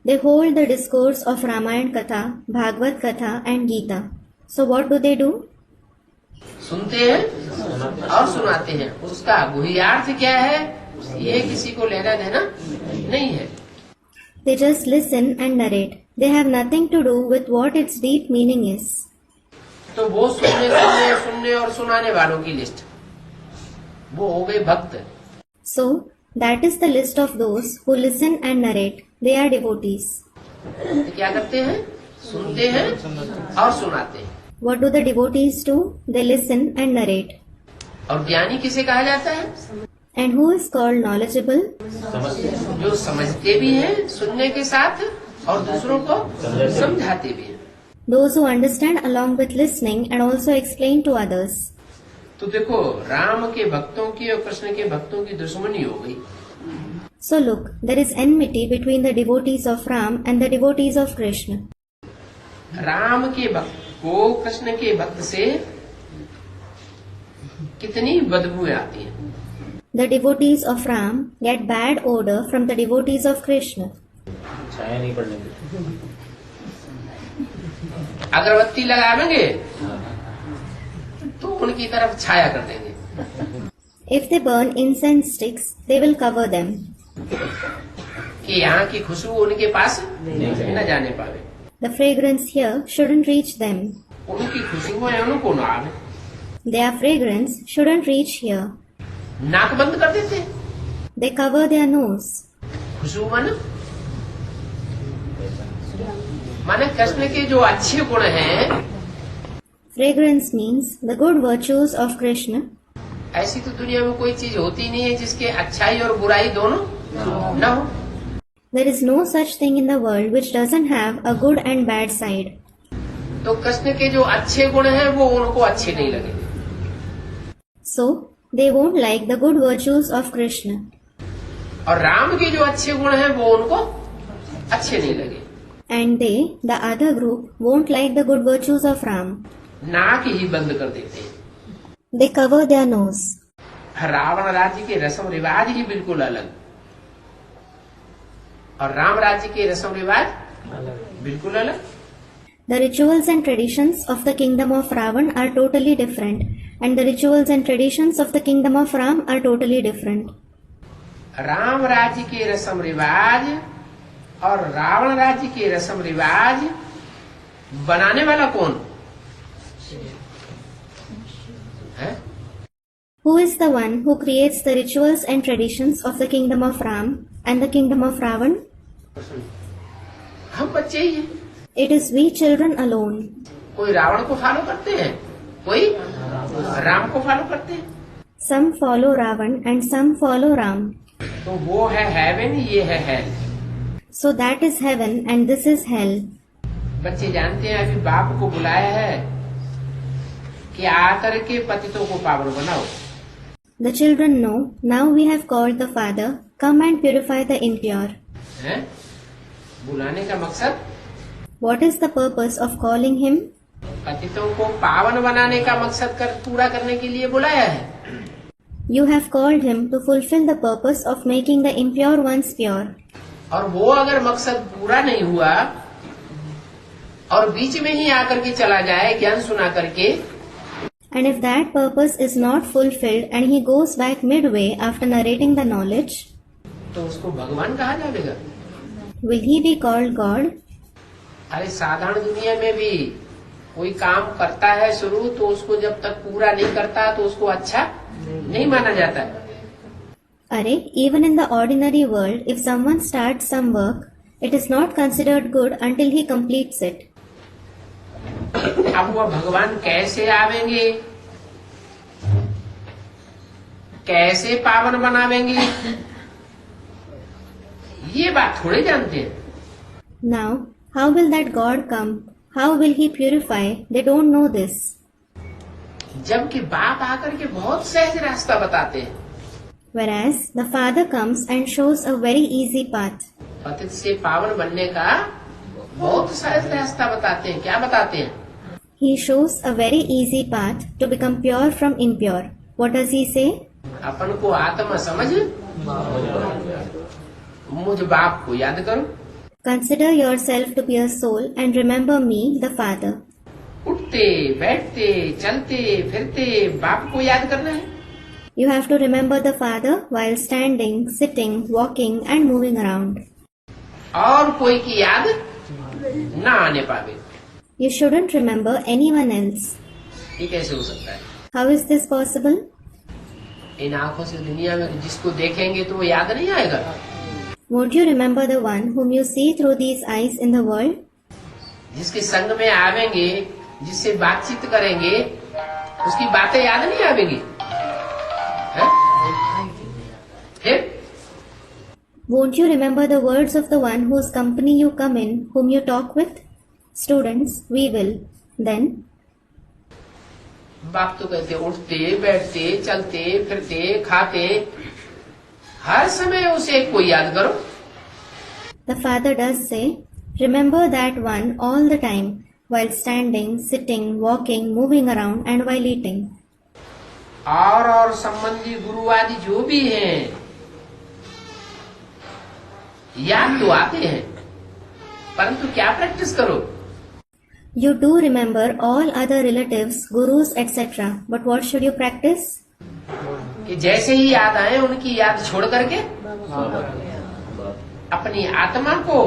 Speaker 4: they hold the discourse of Ramayana Katha, Bhagavad Katha and Gita. So what do?
Speaker 2: सुनते हैं और सुनाते हैं। उसका गुह्यार्थ क्या है, ये किसी को लेना देना नहीं है।
Speaker 4: They just listen and narrate. They have nothing to do with what its deep meaning is.
Speaker 2: तो वो सुनने और सुनाने वालों की लिस्ट, वो हो गए भक्त।
Speaker 4: So, that is the list of those who listen and narrate. They are devotees.
Speaker 2: तो क्या करते हैं? सुनते हैं और सुनाते हैं।
Speaker 4: What do the devotees do? They listen and narrate.
Speaker 2: और ज्ञानी किसे कहा जाता है?
Speaker 4: And who is called knowledgeable?
Speaker 2: जो समझते भी हैं सुनने के साथ और दूसरों को समझाते भी हैं।
Speaker 4: Those who understand along with listening and also explain to others.
Speaker 2: तो देखो, राम के भक्तों की और कृष्ण के भक्तों की दुश्मनी हो गई।
Speaker 4: So look, there is enmity between the devotees of Ram and the devotees of Krishna.
Speaker 2: Ram के भक्त को कृष्ण के भक्त से कितनी बदबू आती है।
Speaker 4: The devotees of Ram get bad odor from the devotees of Krishna.
Speaker 5: छाया नहीं पड़ने देती।
Speaker 2: अगरबत्ती लगाएंगे तो उनकी तरफ छाया कर देंगे।
Speaker 4: If they burn incense sticks, they will cover them.
Speaker 2: कि यहाँ की खुशबू उनके पास न जाने पावे।
Speaker 4: The fragrance here shouldn't reach them.
Speaker 2: उनकी खुशबू है उनको ना आवे।
Speaker 4: Their fragrance shouldn't reach here.
Speaker 2: नाक बंद कर देते,
Speaker 4: They cover their nose.
Speaker 2: खुशबू माने कृष्ण के जो अच्छे गुण हैं,
Speaker 4: Fragrance means the good virtues of Krishna.
Speaker 2: ऐसी तो दुनिया में कोई चीज होती नहीं है जिसके अच्छाई और बुराई दोनों न हो।
Speaker 4: There is no such thing in the world which doesn't have a good and bad side.
Speaker 2: तो कृष्ण के जो अच्छे गुण हैं वो उनको अच्छे नहीं लगे।
Speaker 4: So, they won't like the good virtues of Krishna.
Speaker 2: और राम के जो अच्छे गुण हैं वो उनको अच्छे नहीं लगे।
Speaker 4: And they, the other group, won't like the good virtues of Ram.
Speaker 2: नाक ही बंद कर देते हैं।
Speaker 4: They cover their nose.
Speaker 2: Ravan राज्य के रस्म रिवाज ही बिल्कुल अलग, और राम राज्य के रस्म रिवाज बिल्कुल अलग।
Speaker 4: The rituals and traditions of the kingdom of Ravan are totally different, and the rituals and traditions of the kingdom of Ram are totally different.
Speaker 2: Ram राज्य के रस्म रिवाज और रावण राज्य के रस्म रिवाज बनाने वाला कौन है?
Speaker 4: Who is the one who creates the rituals and traditions of the kingdom of Ram and the kingdom of Ravan?
Speaker 2: हम बच्चे ही हैं।
Speaker 4: It is we children alone.
Speaker 2: कोई रावण को फॉलो करते हैं, कोई राम को फॉलो करते हैं।
Speaker 4: Some follow Ravan and some follow Ram.
Speaker 2: तो वो है हेवन, ये है hello.
Speaker 4: So that is heaven and this is hell.
Speaker 2: बच्चे जानते हैं अभी बाप को बुलाया है कि आकर के पतितों को पावन बनाओ।
Speaker 4: The children know, now we have called the Father, come and purify the impure.
Speaker 2: हैं? बुलाने का मकसद
Speaker 4: What is the purpose of calling him?
Speaker 2: पतितों को पावन बनाने का मकसद पूरा करने के लिए बुलाया है।
Speaker 4: You have called him to fulfill the purpose of making the impure ones pure.
Speaker 2: और वो अगर मकसद पूरा नहीं हुआ और बीच में ही आकर के चला जाए ज्ञान सुना करके,
Speaker 4: And if that purpose is not fulfilled and he goes back midway after narrating the knowledge,
Speaker 2: तो उसको भगवान कहा जाएगा।
Speaker 4: will he be called God?
Speaker 2: अरे साधारण दुनिया में भी कोई काम करता है शुरू, तो उसको जब तक पूरा नहीं करता तो उसको अच्छा नहीं माना जाता।
Speaker 4: Arey, even in the ordinary world, if someone starts some work, it is not considered good until he completes it.
Speaker 2: अब वह भगवान कैसे आवेंगे, कैसे पावन बनावेंगे, ये बात थोड़े जानते हैं।
Speaker 4: Now, how will that God come? How will he purify? They don't know this.
Speaker 2: जबकि बाप आकर के बहुत सहज रास्ता बताते हैं।
Speaker 4: Whereas the Father comes and shows a very easy path.
Speaker 2: पतित से पावन बनने का बहुत सहज रास्ता बताते हैं। क्या बताते हैं?
Speaker 4: He shows a very easy path to become pure from impure. What does he say?
Speaker 2: अपन को आत्मा समझ मुझ बाप को याद करो.
Speaker 4: Consider yourself to be a soul and remember me, the Father.
Speaker 2: उठते बैठते चलते फिरते बाप को याद करना है.
Speaker 4: You have to remember the Father while standing, sitting, walking and moving around.
Speaker 2: और कोई की याद ना आने पावे.
Speaker 4: You shouldn't remember anyone else.
Speaker 2: ये कैसे हो सकता है?
Speaker 4: How is this possible?
Speaker 2: इन आंखों से दुनिया में जिसको देखेंगे तो वो याद नहीं आएगा.
Speaker 4: Won't you remember the one whom you see through these eyes in the world?
Speaker 2: जिसके संग में आवेंगे, जिससे बातचीत करेंगे, उसकी बातें याद नहीं आवेंगी. हैं? फिर
Speaker 4: Won't you remember the words of the one whose company you come in, whom you talk with? Students, we will. Then,
Speaker 2: बाप तो कहते उठते बैठते चलते फिरते खाते हर समय उसे को याद करो.
Speaker 4: the Father does say, remember that one all the time, while standing, sitting, walking, moving around and while eating.
Speaker 2: और संबंधी गुरु आदि जो भी हैं याद तो आते हैं, परंतु क्या प्रैक्टिस करो.
Speaker 4: You do remember all other relatives, gurus, etc. But what should you practice?
Speaker 2: कि जैसे ही याद आए उनकी याद छोड़ करके अपनी आत्मा को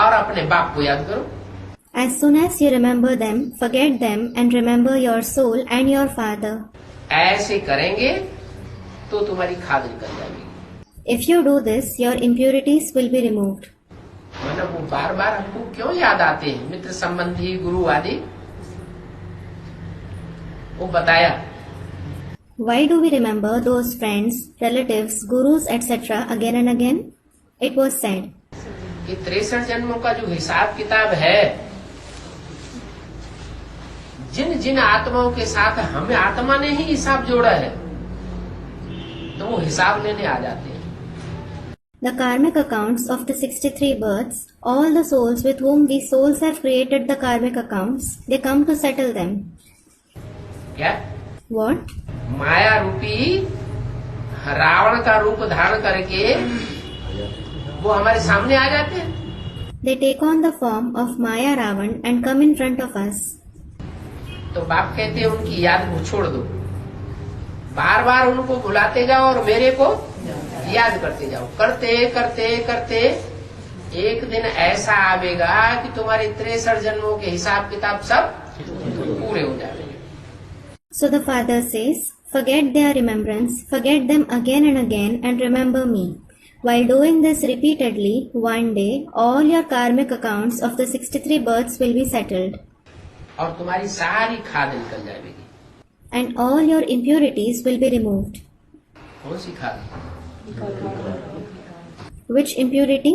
Speaker 2: और अपने बाप को याद करो.
Speaker 4: As soon as you remember them, forget them and remember your soul and your Father.
Speaker 2: ऐसे करेंगे तो तुम्हारी खाद निकल जाएगी.
Speaker 4: If you do this, your impurities will be removed.
Speaker 2: मतलब वो बार बार हमको क्यों याद आते हैं, मित्र संबंधी गुरु आदि, वो बताया.
Speaker 4: Why do we remember those friends, relatives, gurus, etc. again and again? It was said,
Speaker 2: कि 63 जन्मों का जो हिसाब किताब है, जिन जिन आत्माओं के साथ हमें आत्मा ने ही हिसाब जोड़ा है, तो वो हिसाब लेने आ जाते हैं.
Speaker 4: the karmic accounts of the 63 births, all the souls with whom we souls have created the karmic accounts, they come to settle them.
Speaker 2: क्या?
Speaker 4: What?
Speaker 2: माया रूपी रावण का रूप धारण करके वो हमारे सामने आ जाते हैं.
Speaker 4: They take on the form of Maya Ravan and come in front of us.
Speaker 2: तो बाप कहते हैं उनकी याद को छोड़ दो, बार बार उनको भुलाते जाओ और मेरे को याद करते जाओ. करते करते करते एक दिन ऐसा आवेगा कि तुम्हारे 63 जन्मों के हिसाब किताब सब पूरे हो जाएंगे.
Speaker 4: So the Father says, forget their remembrance, forget them again and again and remember me. While doing this repeatedly, one day all your karmic accounts of the 63 births will be settled.
Speaker 2: और तुम्हारी सारी खाद निकल जाएगी.
Speaker 4: And all your impurities will be removed.
Speaker 2: कौन सी खाद?
Speaker 4: Which impurity?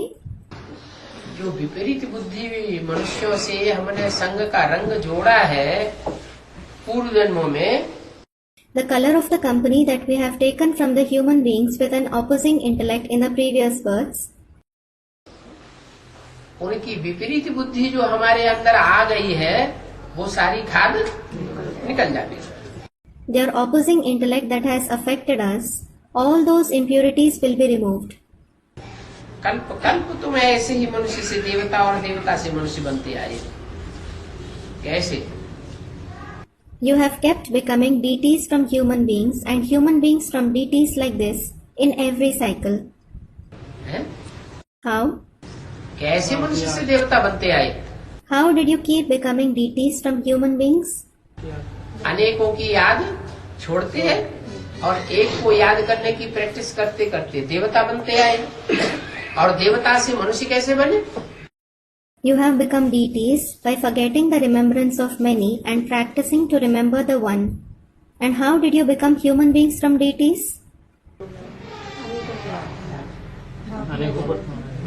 Speaker 2: जो विपरीत बुद्धि मनुष्यों से हमने संग का रंग जोड़ा है पूर्व जन्मों में.
Speaker 4: The color of the company that we have taken from the human beings with an opposing intellect in the previous births.
Speaker 2: उनकी विपरीत बुद्धि जो हमारे अंदर आ गई है वो सारी खाद निकल जाएगी.
Speaker 4: Their opposing intellect that has affected us, all those impurities will be removed.
Speaker 2: कल्प कल्प तुम ऐसे ही मनुष्य से देवता और देवता से मनुष्य बनते आए. कैसे?
Speaker 4: You have kept becoming deities from human beings and human beings from deities like this in every cycle.
Speaker 2: हैं?
Speaker 4: How?
Speaker 2: कैसे मनुष्य से देवता बनते आए?
Speaker 4: How did you keep becoming deities from human beings?
Speaker 2: अनेकों की याद छोड़ते हैं और एक को याद करने की प्रैक्टिस करते करते देवता बनते आए. और देवता से मनुष्य कैसे बने?
Speaker 4: You have become deities by forgetting the remembrance of many and practicing to remember the one. And how did you become human beings from deities?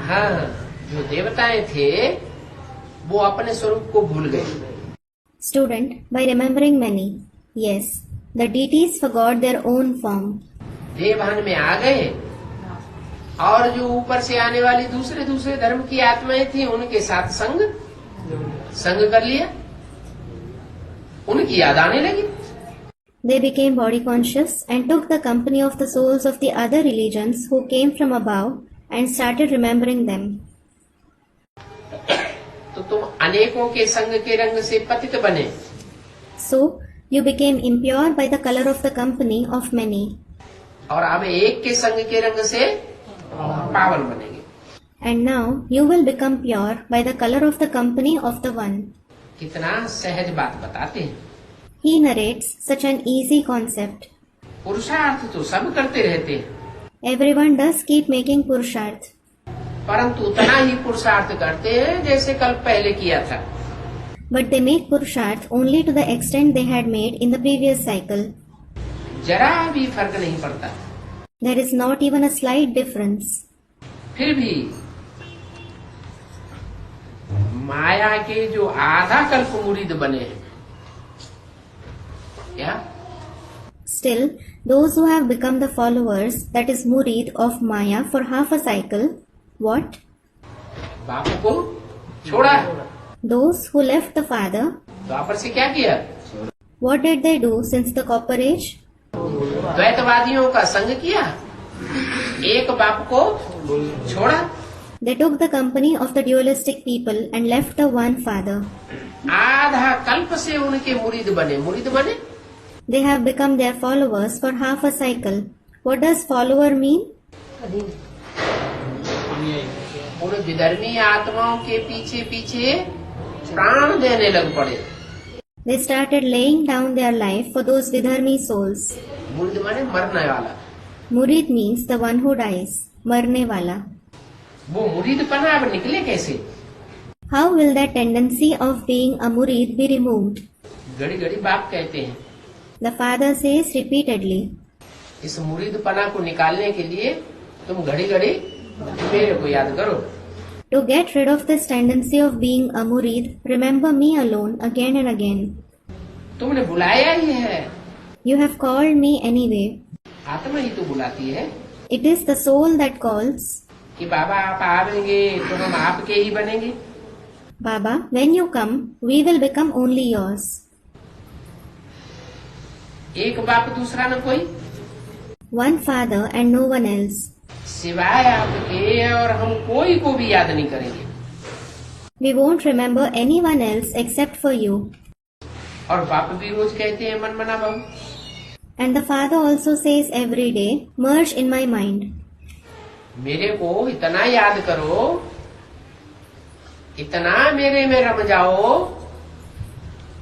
Speaker 2: हाँ, जो देवताएं थे वो अपने स्वरूप को भूल गए.
Speaker 4: Student, by remembering many. Yes, the deities forgot their own form.
Speaker 2: देवभान में आ गए और जो ऊपर से आने वाली दूसरे दूसरे धर्म की आत्माएं थी उनके साथ संग कर लिया. उनकी याद आने लगी।
Speaker 4: They became body conscious and took the company of the souls of the other religions who came from above and started remembering them.
Speaker 2: तो तुम अनेकों के संग के रंग से पतित बने,
Speaker 4: So, you became impure by the color of the company of many.
Speaker 2: और अब एक के संग के रंग से पावन बनेंगे।
Speaker 4: And now, you will become pure by the color of the company of the one.
Speaker 2: कितना सहज बात बताते हैं।
Speaker 4: He narrates such an easy concept.
Speaker 2: पुरुषार्थ तो सब करते रहते हैं,
Speaker 4: Everyone does keep making purusharth,
Speaker 2: परंतु उतना ही पुरुषार्थ करते हैं जैसे कल पहले किया था।
Speaker 4: but they make purusharth only to the extent they had made in the previous cycle.
Speaker 2: जरा भी फर्क नहीं पड़ता।
Speaker 4: There is not even a slight difference.
Speaker 2: फिर भी माया के जो आधा कल्प मुरीद बने हैं, क्या
Speaker 4: Still, those who have become the followers, that is murid of Maya for half a cycle, what?
Speaker 2: बापू को छोड़ा,
Speaker 4: Those who left the father,
Speaker 2: द्वापर से क्या किया?
Speaker 4: what did they do since the copper age?
Speaker 2: द्वैतवादियों का संग किया, एक बाप को छोड़ा,
Speaker 4: They took the company of the dualistic people and left the one father.
Speaker 2: आधा कल्प से उनके मुरीद बने।
Speaker 4: They have become their followers for half a cycle. What does follower mean?
Speaker 2: उन विधर्मी आत्माओं के पीछे पीछे प्राण देने लग पड़े।
Speaker 4: They started laying down their life for those vidharmi souls.
Speaker 2: मुरीद माने मरने वाला।
Speaker 4: Murid means the one who dies, marne wala.
Speaker 2: वो मुरीदपना अब निकले कैसे?
Speaker 4: How will that tendency of being a murid be removed?
Speaker 2: घड़ी घड़ी बाप कहते हैं,
Speaker 4: The father says repeatedly,
Speaker 2: इस मुरीदपना को निकालने के लिए तुम घड़ी घड़ी मेरे को याद करो।
Speaker 4: to get rid of this tendency of being a murid, remember me alone again and again.
Speaker 2: तुमने बुलाया ही है,
Speaker 4: You have called me anyway.
Speaker 2: आत्मा ही तो बुलाती है
Speaker 4: It is the soul that calls.
Speaker 2: कि बाबा आप आवेंगे तो हम आपके ही बनेंगे।
Speaker 4: Baba, when you come, we will become only yours.
Speaker 2: एक बाप दूसरा न कोई,
Speaker 4: One father and no one else.
Speaker 2: सिवाय आपके, और हम कोई को भी याद नहीं करेंगे।
Speaker 4: We won't remember anyone else except for you.
Speaker 2: और बाप भी रोज कहते हैं मन मना भाव।
Speaker 4: And the father also says every day, merge in my mind.
Speaker 2: मेरे को इतना याद करो, इतना मेरे में रम जाओ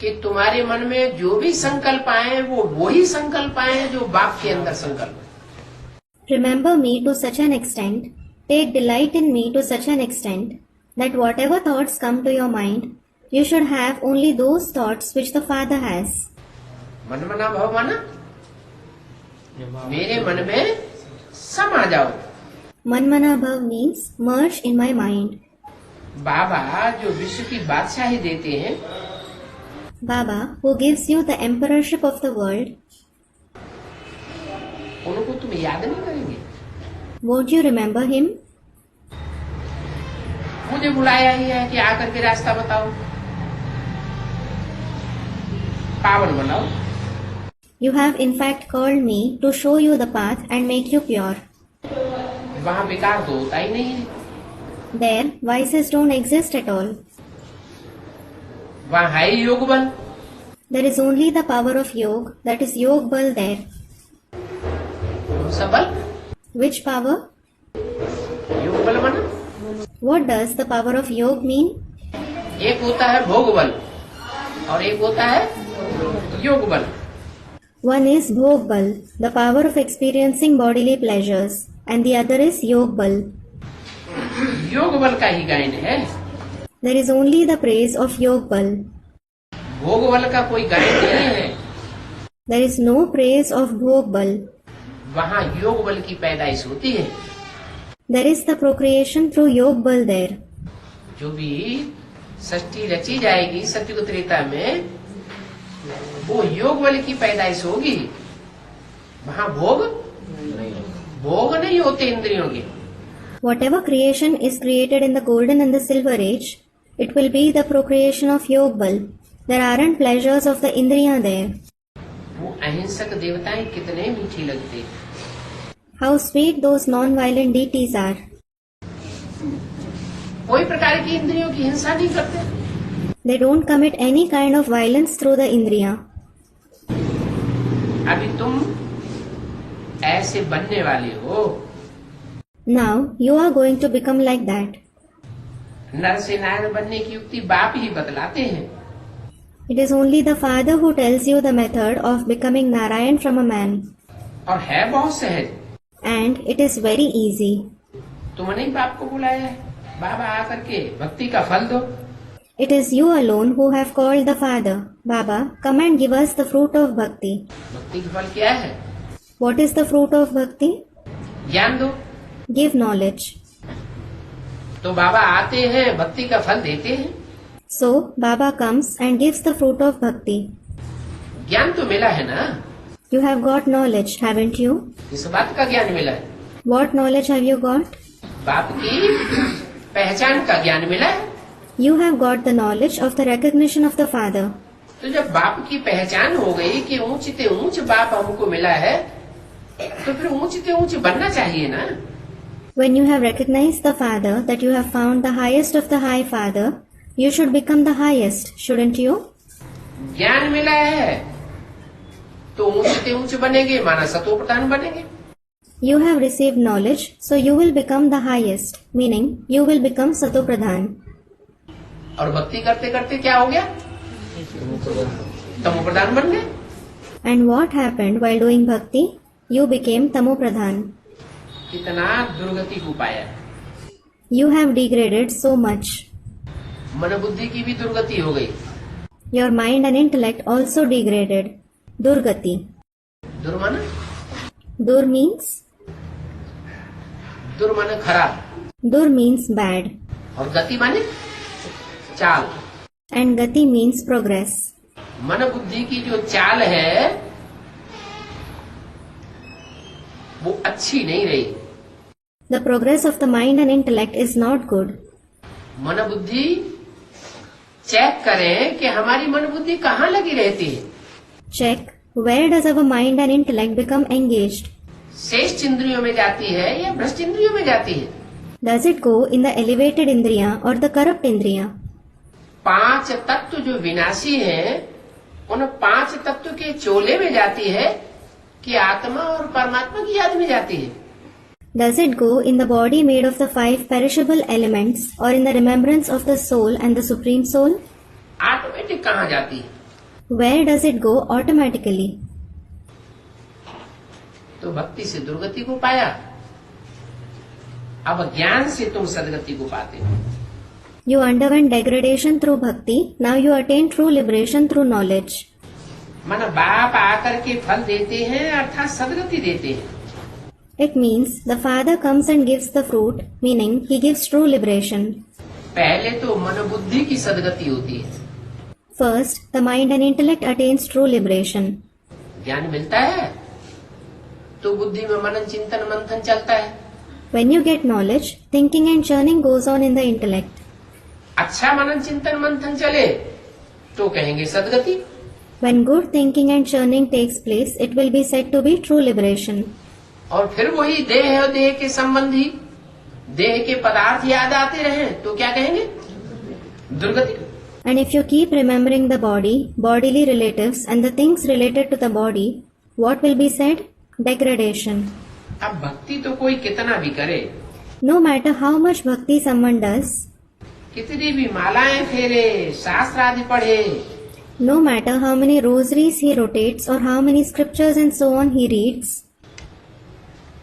Speaker 2: कि तुम्हारे मन में जो भी संकल्प आए वो वही संकल्प आए जो बाप के अंदर संकल्प है।
Speaker 4: Remember me to such an extent, take delight in me to such an extent, that whatever thoughts come to your mind, you should have only those thoughts which the Father has.
Speaker 2: मन मना भाव माना, मेरे मन में समा जाओ।
Speaker 4: Manmana bhav means merge in my mind.
Speaker 2: बाबा जो विश्व की बादशाही देते हैं,
Speaker 4: Baba, who gives you the emperorship of the world,
Speaker 2: उनको तुम याद नहीं करेंगे।
Speaker 4: won't you remember him?
Speaker 2: मुझे बुलाया ही है कि आकर के रास्ता बताओ, पावन बनाओ।
Speaker 4: You have in fact called me to show you the path and make you pure.
Speaker 2: वहाँ विकार तो होता ही नहीं है।
Speaker 4: There, vices don't exist at all.
Speaker 2: वहाँ है ही योग बल।
Speaker 4: There is only the power of yoga, that is yog bal there.
Speaker 2: कौन सा बल?
Speaker 4: Which power?
Speaker 2: योग बल बना।
Speaker 4: What does the power of yoga mean?
Speaker 2: एक होता है भोग बल और एक होता है योग बल।
Speaker 4: One is bhog bal, the power of experiencing bodily pleasures, and the other is yog bal.
Speaker 2: योग बल का ही गायन है,
Speaker 4: There is only the praise of yog bal.
Speaker 2: भोग बल का कोई गायन नहीं है।
Speaker 4: There is no praise of bhog bal.
Speaker 2: वहाँ योग बल की पैदाइश होती है।
Speaker 4: There is the procreation through yog bal there.
Speaker 2: जो भी षष्ठी रची जाएगी सतयुग त्रेता में, वो योग बल की पैदाइश होगी। वहाँ भोग नहीं होते इंद्रियों के।
Speaker 4: Whatever creation is created in the golden and the silver age, it will be the procreation of yog bal. There aren't pleasures of the Indriya there.
Speaker 2: वो अहिंसक देवताएं कितने मीठी लगते।
Speaker 4: How sweet those non-violent deities are.
Speaker 2: कोई प्रकार की इंद्रियों की हिंसा नहीं करते।
Speaker 4: They don't commit any kind of violence through the Indriya.
Speaker 2: अभी तुम ऐसे बनने वाले हो।
Speaker 4: Now you are going to become like that.
Speaker 2: नर से नारायण बनने की युक्ति बाप ही बतलाते हैं।
Speaker 4: It is only the father who tells you the method of becoming Narayan from a man.
Speaker 2: और है बहुत सहज।
Speaker 4: And it is very easy.
Speaker 2: तुमने ही बाप को बुलाया है, बाबा आकर के भक्ति का फल दो।
Speaker 4: It is you alone who have called the Father. Baba, come and give us the fruit of bhakti.
Speaker 2: भक्ति का फल क्या है?
Speaker 4: What is the fruit of bhakti?
Speaker 2: ज्ञान दो।
Speaker 4: Give knowledge.
Speaker 2: तो बाबा आते हैं, भक्ति का फल देते हैं।
Speaker 4: So, Baba comes and gives the fruit of bhakti.
Speaker 2: ज्ञान तो मिला है ना?
Speaker 4: You have got knowledge, haven't you?
Speaker 2: इस बात का ज्ञान मिला है।
Speaker 4: What knowledge have you got?
Speaker 2: बाप की पहचान का ज्ञान मिला है।
Speaker 4: You have got the knowledge of the recognition of the Father.
Speaker 2: तो जब बाप की पहचान हो गई कि ऊंचते ऊंच बाप हमको मिला है, तो फिर ऊंचते ऊंच बनना चाहिए ना।
Speaker 4: When you have recognized the Father, that you have found the highest of the High Father, you should become the highest, shouldn't you?
Speaker 2: ज्ञान मिला है तो ऊंचते ऊंच बनेंगे, माना सतो प्रधान बनेंगे।
Speaker 4: You have received knowledge, so you will become the highest, meaning you will become Sato Pradhan.
Speaker 2: और भक्ति करते करते क्या हो गया? तमो प्रधान बन गए।
Speaker 4: And what happened while doing bhakti? You became Tamo Pradhan.
Speaker 2: कितना दुर्गति को पाया।
Speaker 4: You have degraded so much.
Speaker 2: मन बुद्धि की भी दुर्गति हो गई।
Speaker 4: Your mind and intellect also degraded. Durgati.
Speaker 2: दुर्मन?
Speaker 4: Dur means?
Speaker 2: दुर्मन खराब।
Speaker 4: Dur means bad.
Speaker 2: और गति माने चाल।
Speaker 4: And Gati means progress.
Speaker 2: मन बुद्धि की जो चाल है वो अच्छी नहीं रही।
Speaker 4: The progress of the mind and intellect is not good.
Speaker 2: मन बुद्धि चेक करें कि हमारी मन बुद्धि कहाँ लगी रहती है।
Speaker 4: Check, where does our mind and intellect become engaged?
Speaker 2: श्रेष्ठ इंद्रियों में जाती है या भ्रष्ट इंद्रियों में जाती है?
Speaker 4: Does it go in the elevated Indriya or the corrupt Indriya?
Speaker 2: 5 तत्व जो विनाशी हैं, उन 5 तत्व के चोले में जाती है कि आत्मा और परमात्मा की याद में जाती है?
Speaker 4: Does it go in the body made of the 5 perishable elements or in the remembrance of the soul and the Supreme Soul?
Speaker 2: Automatic कहाँ जाती है?
Speaker 4: Where does it go automatically?
Speaker 2: तो भक्ति से दुर्गति को पाया, अब ज्ञान से तुम सदगति को पाते हो।
Speaker 4: You underwent degradation through bhakti, now you attain true liberation through knowledge.
Speaker 2: मन बाप आकर के फल देते हैं अर्थात सदगति देते हैं।
Speaker 4: It means the Father comes and gives the fruit, meaning he gives true liberation.
Speaker 2: पहले तो मन बुद्धि की सदगति होती है।
Speaker 4: First, the mind and intellect attains true liberation.
Speaker 2: ज्ञान मिलता है तो बुद्धि में मनन चिंतन मंथन चलता है।
Speaker 4: When you get knowledge, thinking and churning goes on in the intellect.
Speaker 2: अच्छा मनन चिंतन मंथन चले तो कहेंगे सदगति।
Speaker 4: When good thinking and churning takes place, it will be said to be true liberation.
Speaker 2: और फिर वही देह और देह के संबंधी देह के पदार्थ याद आते रहे तो क्या कहेंगे? दुर्गति।
Speaker 4: And if you keep remembering the body, bodily relatives and the things related to the body, what will be said? Degradation.
Speaker 2: अब भक्ति तो कोई कितना भी करे,
Speaker 4: No matter how much bhakti someone does,
Speaker 2: कितनी भी मालाएं फेरे, शास्त्र आदि पढ़े,
Speaker 4: no matter how many rosaries he rotates or how many scriptures and so on he reads,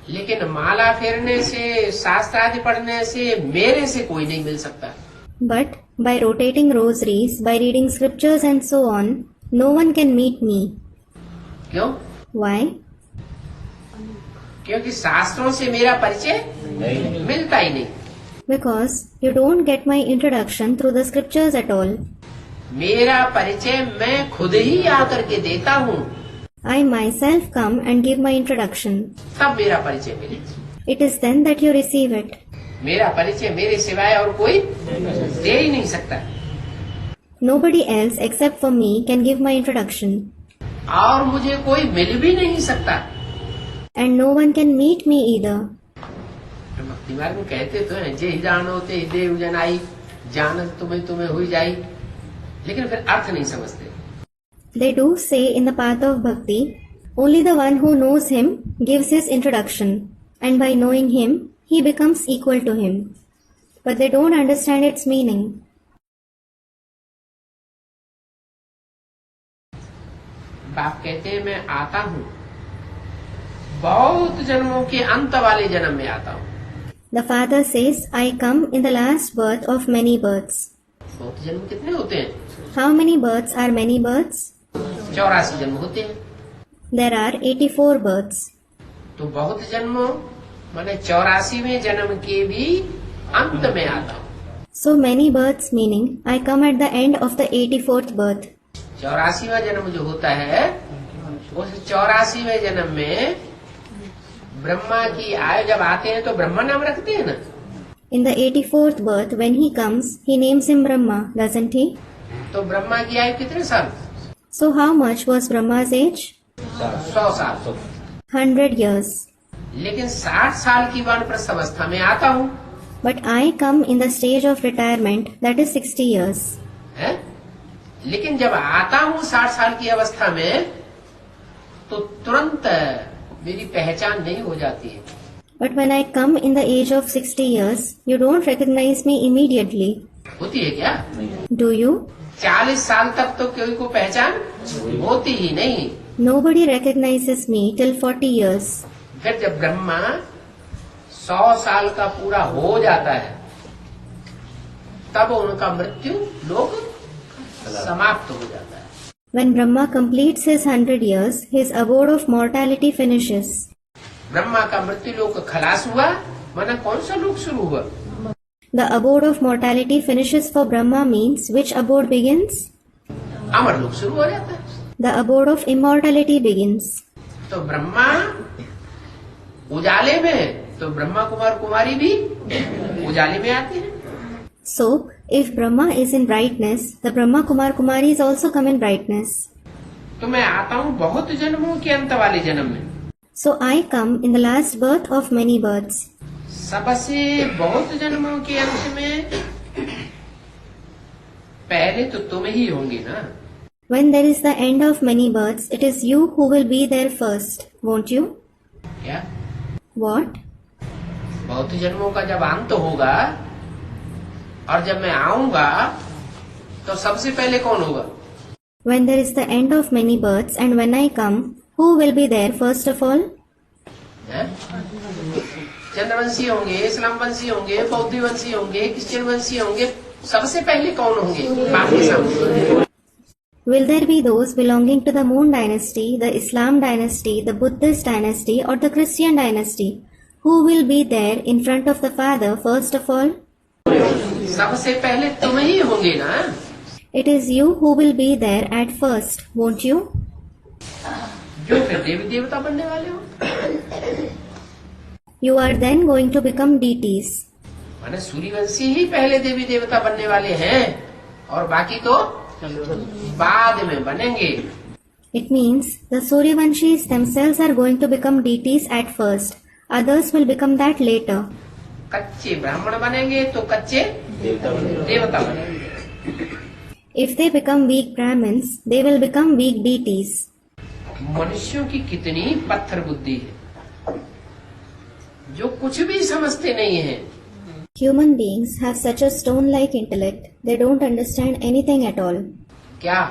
Speaker 2: लेकिन माला फेरने से शास्त्र आदि पढ़ने से मेरे से कोई नहीं मिल सकता।
Speaker 4: but by rotating rosaries, by reading scriptures and so on, no one can meet me.
Speaker 2: क्यों?
Speaker 4: Why?
Speaker 2: क्योंकि शास्त्रों से मेरा परिचय मिलता ही नहीं।
Speaker 4: Because you don't get my introduction through the scriptures at all.
Speaker 2: मेरा परिचय मैं खुद ही आकर के देता हूँ,
Speaker 4: I myself come and give my introduction.
Speaker 2: तब मेरा परिचय मिले।
Speaker 4: It is then that you receive it.
Speaker 2: मेरा परिचय मेरे सिवाय और कोई दे ही नहीं सकता।
Speaker 4: Nobody else except for me can give my introduction,
Speaker 2: और मुझे कोई मिल भी नहीं सकता।
Speaker 4: and no one can meet me either.
Speaker 2: भक्ति मार्ग में कहते तो हैं, जे जानो ते देव जनाई, जानत तुम्हें तुम्हें हुई जाई, लेकिन फिर अर्थ नहीं समझते।
Speaker 4: They do say in the path of bhakti, only the one who knows him gives his introduction, and by knowing him, he becomes equal to him. But they don't understand its meaning.
Speaker 2: बाप कहते हैं मैं आता हूँ, बहुत जन्मों के अंत वाले जन्म में आता हूँ।
Speaker 4: The father says, I come in the last birth of many births.
Speaker 2: बहुत जन्म कितने होते हैं?
Speaker 4: How many births are many births?
Speaker 2: 84 जन्म होते हैं।
Speaker 4: There are 84 births.
Speaker 2: तो बहुत जन्मों माने 84वें जन्म के भी अंत में आता हूँ।
Speaker 4: So many births meaning I come at the end of the 84th birth.
Speaker 2: 84वां जन्म जो होता है, उस 84वें जन्म में ब्रह्मा की आयु जब आते हैं तो ब्रह्मा नाम रखते हैं ना।
Speaker 4: In the 84th birth, when he comes, he names him Brahma, doesn't he?
Speaker 2: तो ब्रह्मा की आयु कितने साल?
Speaker 4: So how much was Brahma's age?
Speaker 2: 100 साल।
Speaker 4: 100 years.
Speaker 2: लेकिन 60 साल की वानप्रस्थ अवस्था में आता हूँ,
Speaker 4: But I come in the stage of retirement, that is 60 years.
Speaker 2: है? लेकिन जब आता हूँ 60 साल की अवस्था में, तो तुरंत मेरी पहचान नहीं हो जाती है।
Speaker 4: But when I come in the age of 60 years, you don't recognize me immediately.
Speaker 2: होती है क्या?
Speaker 4: Do you?
Speaker 2: 40 साल तक तो कोई को पहचान होती ही नहीं।
Speaker 4: Nobody recognizes me till 40 years.
Speaker 2: फिर जब ब्रह्मा 100 साल का पूरा हो जाता है, तब उनका मृत्यु लोक समाप्त हो जाता है।
Speaker 4: When Brahma completes his 100 years, his abode of mortality finishes.
Speaker 2: Brahma का मृत्यु लोक खलास हुआ, माना कौन सा लोक शुरू हुआ?
Speaker 4: The abode of mortality finishes for Brahma means which abode begins?
Speaker 2: अमर लोक शुरू हो जाता है।
Speaker 4: The abode of immortality begins.
Speaker 2: तो ब्रह्मा उजाले में, तो ब्रह्मा कुमार कुमारी भी उजाले में आते हैं।
Speaker 4: So, if Brahma is in brightness, the Brahma Kumar Kumaris also come in brightness.
Speaker 2: तो मैं आता हूँ बहुत जन्मों के अंत वाले जन्म में।
Speaker 4: So I come in the last birth of many births.
Speaker 2: सबसे बहुत जन्मों के अंत में पहले तो तुम ही होंगे ना।
Speaker 4: When there is the end of many births, it is you who will be there first, won't you?
Speaker 2: क्या?
Speaker 4: What?
Speaker 2: बहुत जन्मों का जब अंत होगा और जब मैं आऊंगा, तो सबसे पहले कौन होगा?
Speaker 4: When there is the end of many births and when I come, who will be there first of all?
Speaker 2: Chandravanshi होंगे, इस्लामवंशी होंगे, बौद्ध वंशी होंगे, क्रिश्चियन वंशी होंगे, सबसे पहले कौन होंगे? बाप के सामने।
Speaker 4: Will there be those belonging to the Moon dynasty, the Islam dynasty, the Buddhist dynasty or the Christian dynasty? Who will be there in front of the Father first of all?
Speaker 2: सबसे पहले तुम ही होंगे ना।
Speaker 4: It is you who will be there at first, won't you?
Speaker 2: जो फिर देवी देवता बनने वाले हो।
Speaker 4: You are then going to become deities.
Speaker 2: माने सूर्यवंशी ही पहले देवी देवता बनने वाले हैं, और बाकी तो बाद में बनेंगे।
Speaker 4: It means the Suryavanshis themselves are going to become deities at first. Others will become that later.
Speaker 2: कच्चे ब्राह्मण बनेंगे तो कच्चे देवता बनेंगे।
Speaker 4: If they become weak Brahmins, they will become weak deities.
Speaker 2: मनुष्यों की कितनी पत्थर बुद्धि है, जो कुछ भी समझते नहीं है।
Speaker 4: Human beings have such a stone-like intellect, they don't understand anything at all.
Speaker 2: क्या?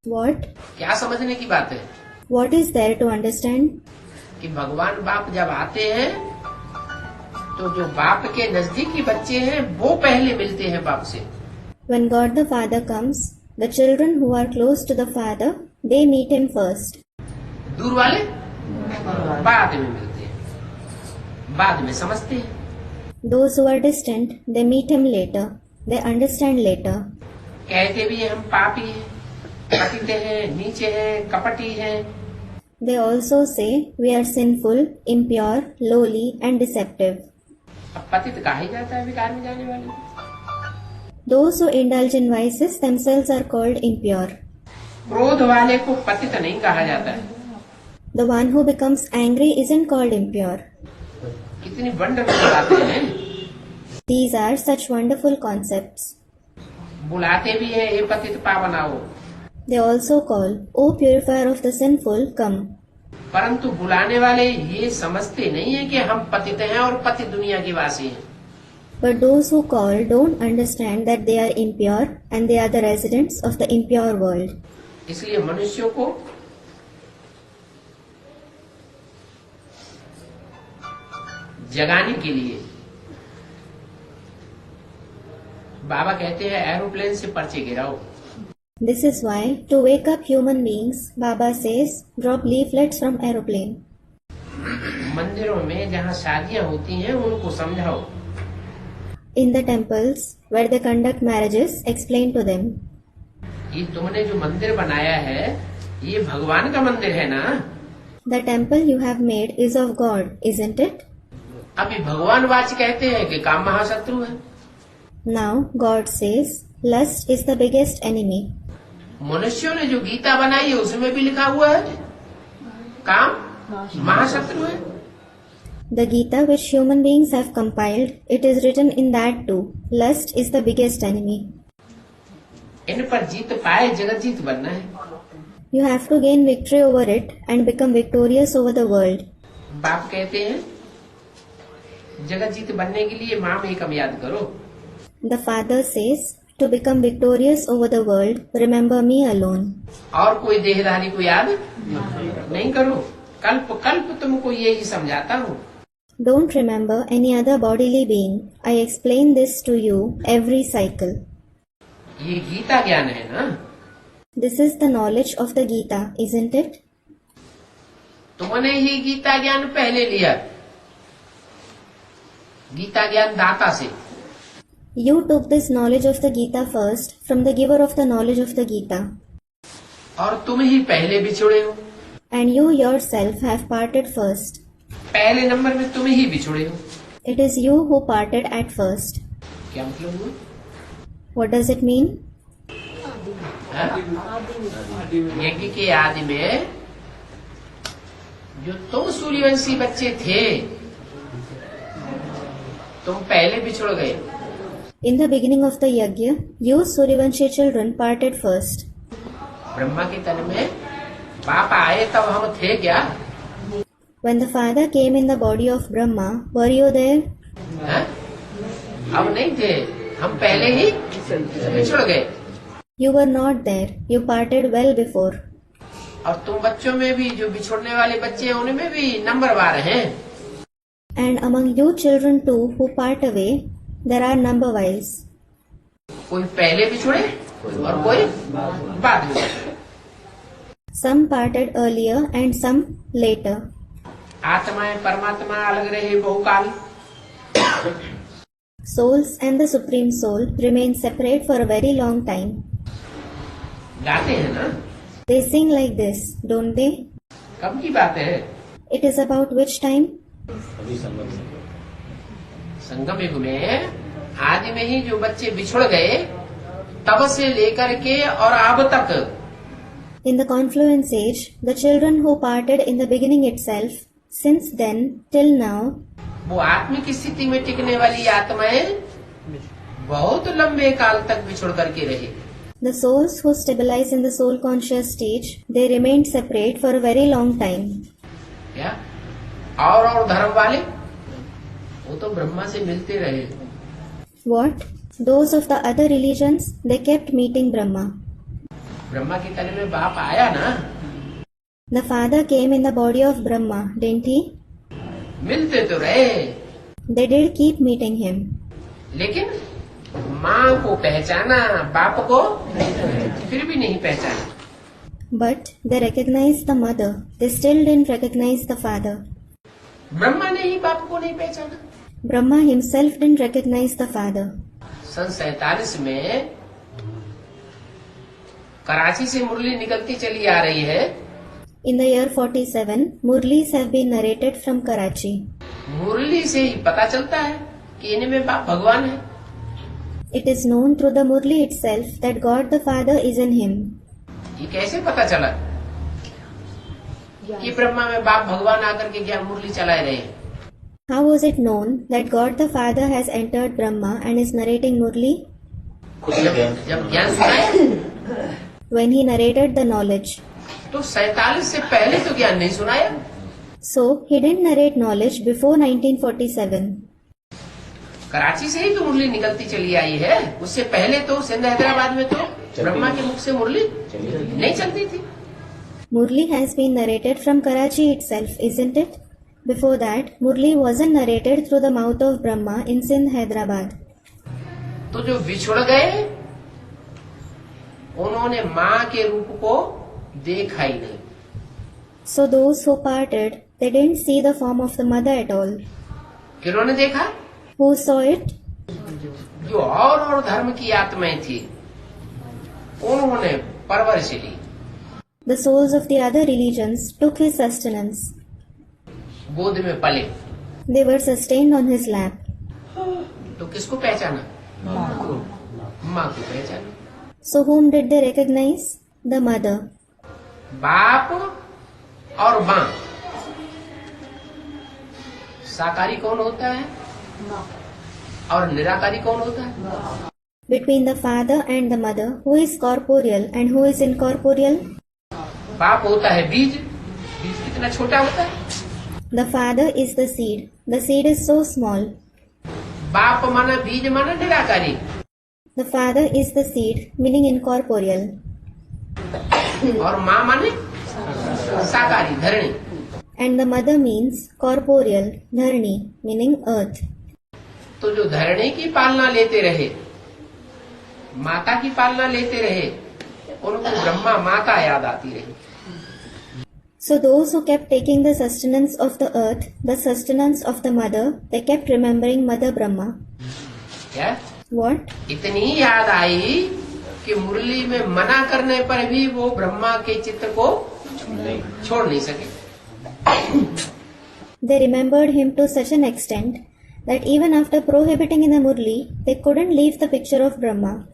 Speaker 4: What?
Speaker 2: क्या समझने की बात है?
Speaker 4: What is there to understand?
Speaker 2: कि भगवान बाप जब आते हैं, तो जो बाप के नजदीकी बच्चे हैं वो पहले मिलते हैं बाप से।
Speaker 4: When God the Father comes, the children who are close to the Father, they meet him first.
Speaker 2: दूर वाले बाद में मिलते हैं, बाद में समझते हैं।
Speaker 4: Those who are distant, they meet him later. They understand later.
Speaker 2: कहते भी हम पापी हैं, पतित हैं, नीचे हैं, कपटी हैं।
Speaker 4: They also say we are sinful, impure, lowly and deceptive.
Speaker 2: अब पतित कहा ही जाता है विकार में जाने वाले।
Speaker 4: Those who indulge in vices themselves are called impure.
Speaker 2: क्रोध वाले को पतित नहीं कहा जाता है।
Speaker 4: The one who becomes angry isn't called impure.
Speaker 2: कितनी वंडरफुल बातें हैं।
Speaker 4: These are such wonderful concepts.
Speaker 2: बुलाते भी है, ये पतित पावन आओ।
Speaker 4: They also call, O purifier of the sinful, come.
Speaker 2: परंतु बुलाने वाले ये समझते नहीं है कि हम पतित हैं और पतित दुनिया के वासी हैं।
Speaker 4: But those who call don't understand that they are impure and they are the residents of the impure world.
Speaker 2: इसलिए मनुष्यों को जगाने के लिए बाबा कहते हैं एरोप्लेन से पर्चे गिराओ।
Speaker 4: This is why, to wake up human beings, Baba says, drop leaflets from aeroplane.
Speaker 2: मंदिरों में जहाँ शादियाँ होती हैं उनको समझाओ।
Speaker 4: In the temples, where they conduct marriages, explain to them.
Speaker 2: ये तुमने जो मंदिर बनाया है ये भगवान का मंदिर है ना।
Speaker 4: The temple you have made is of God, isn't it?
Speaker 2: अभी भगवान वाच कहते हैं कि काम महाशत्रु है।
Speaker 4: Now, God says, lust is the biggest enemy.
Speaker 2: मनुष्यों ने जो गीता बनाई है उसमें भी लिखा हुआ है काम महाशत्रु है।
Speaker 4: The Gita which human beings have compiled, it is written in that too. Lust is the biggest enemy.
Speaker 2: इन पर जीत पाए जगत जीत बनना है।
Speaker 4: You have to gain victory over it and become victorious over the world.
Speaker 2: बाप कहते हैं जगत जीत बनने के लिए माम एकम याद करो।
Speaker 4: The Father says, to become victorious over the world, remember me alone.
Speaker 2: और कोई देहधारी को याद नहीं करो। कल्प कल्प तुमको यही समझाता हूँ।
Speaker 4: Don't remember any other bodily being. I explain this to you every cycle.
Speaker 2: ये गीता ज्ञान है ना।
Speaker 4: This is the knowledge of the Gita, isn't it?
Speaker 2: तुमने ही गीता ज्ञान पहले लिया, गीता ज्ञान दाता से।
Speaker 4: You took this knowledge of the Gita first from the giver of the knowledge of the Gita.
Speaker 2: और तुम ही पहले बिछुड़े हो।
Speaker 4: And you yourself have parted first.
Speaker 2: पहले नंबर में तुम ही बिछुड़े हो।
Speaker 4: It is you who parted at first.
Speaker 2: क्या मतलब हुआ?
Speaker 4: What does it mean?
Speaker 2: यज्ञ के आदि में जो तुम सूर्यवंशी बच्चे थे तुम पहले बिछुड़ गए।
Speaker 4: In the beginning of the yajna, you Suryavanshi children parted first.
Speaker 2: Brahma के तन में बाप आए तब हम थे क्या?
Speaker 4: When the Father came in the body of Brahma, were you there?
Speaker 2: अब नहीं थे, हम पहले ही बिछुड़ गए।
Speaker 4: You were not there. You parted well before.
Speaker 2: और तुम बच्चों में भी जो बिछुड़ने वाले बच्चे हैं उनमें भी नंबरवार हैं।
Speaker 4: And among you children too who part away, there are number wise.
Speaker 2: कोई पहले बिछुड़े और कोई बाद में।
Speaker 4: Some parted earlier and some later.
Speaker 2: आत्माएं परमात्मा अलग रहे बहुकाल।
Speaker 4: Souls and the Supreme Soul remain separate for a very long time.
Speaker 2: गाते हैं ना।
Speaker 4: They sing like this, don't they?
Speaker 2: कब की बात है?
Speaker 4: It is about which time?
Speaker 5: अभी संगम में।
Speaker 2: संगम युग में आदि में ही जो बच्चे बिछुड़ गए तब से लेकर के और अब तक।
Speaker 4: In the confluence age, the children who parted in the beginning itself, since then till now,
Speaker 2: वो आत्मिक स्थिति में टिकने वाली आत्माएं बहुत लंबे काल तक बिछुड़ करके रहे।
Speaker 4: the souls who stabilize in the soul conscious stage, they remained separate for a very long time.
Speaker 2: क्या? और धर्म वाले वो तो ब्रह्मा से मिलते रहे।
Speaker 4: What? Those of the other religions, they kept meeting Brahma.
Speaker 2: Brahma के तन में बाप आया ना।
Speaker 4: The Father came in the body of Brahma, didn't he?
Speaker 2: मिलते तो रहे
Speaker 4: They did keep meeting him.
Speaker 2: लेकिन माँ को पहचाना बाप को फिर भी नहीं पहचाना।
Speaker 4: But they recognized the mother. They still didn't recognize the father.
Speaker 2: Brahma ने ही बाप को नहीं पहचाना।
Speaker 4: Brahma himself didn't recognize the father.
Speaker 2: सन 47 में कराची से मुरली निकलती चली आ रही है।
Speaker 4: In the year 47, Murlis have been narrated from Karachi.
Speaker 2: मुरली से ही पता चलता है कि इनमें बाप भगवान है।
Speaker 4: It is known through the Murli itself that God the Father is in him.
Speaker 2: ये कैसे पता चला कि ब्रह्मा में बाप भगवान आकर के ज्ञान मुरली चलाए रहे हैं?
Speaker 4: How was it known that God the Father has entered Brahma and is narrating Murli?
Speaker 2: जब ज्ञान सुनाया
Speaker 4: When he narrated the knowledge.
Speaker 2: तो 47 से पहले तो ज्ञान नहीं सुनाया।
Speaker 4: So, he didn't narrate knowledge before 1947.
Speaker 2: Karachi से ही तो मुरली निकलती चली आई है, उससे पहले तो सिंध हैदराबाद में तो ब्रह्मा के मुख से मुरली नहीं चलती थी।
Speaker 4: Murli has been narrated from Karachi itself, isn't it? Before that, Murli wasn't narrated through the mouth of Brahma in Sindh, Hyderabad.
Speaker 2: तो जो बिछुड़ गए उन्होंने माँ के रूप को देखा ही नहीं।
Speaker 4: So those who parted, they didn't see the form of the mother at all.
Speaker 2: किन्होंने देखा?
Speaker 4: Who saw it?
Speaker 2: जो और धर्म की आत्माएं थी उन्होंने परवरिश ली।
Speaker 4: The souls of the other religions took his sustenance.
Speaker 2: गोद में पले।
Speaker 4: They were sustained on his lap.
Speaker 2: तो किसको पहचाना? माँ को पहचाना।
Speaker 4: So whom did they recognize? The mother.
Speaker 2: बाप और माँ, साकारी कौन होता है और निराकारी कौन होता है?
Speaker 4: Between the father and the mother, who is corporeal and who is incorporeal?
Speaker 2: बाप होता है बीज, बीज कितना छोटा होता है?
Speaker 4: The father is the seed. The seed is so small.
Speaker 2: बाप माना बीज माना निराकारी,
Speaker 4: The father is the seed, meaning incorporeal.
Speaker 2: और माँ माने साकारी धरणी।
Speaker 4: And the mother means corporeal, dharani, meaning earth.
Speaker 2: तो जो धरणी की पालना लेते रहे, माता की पालना लेते रहे, उनको ब्रह्मा माता याद आती रही।
Speaker 4: So those who kept taking the sustenance of the earth, the sustenance of the mother, they kept remembering Mother Brahma.
Speaker 2: क्या?
Speaker 4: What?
Speaker 2: इतनी याद आई कि मुरली में मना करने पर भी वो ब्रह्मा के चित्र को छोड़ नहीं सके।
Speaker 4: They remembered him to such an extent that even after prohibiting in the Murli, they couldn't leave the picture of Brahma.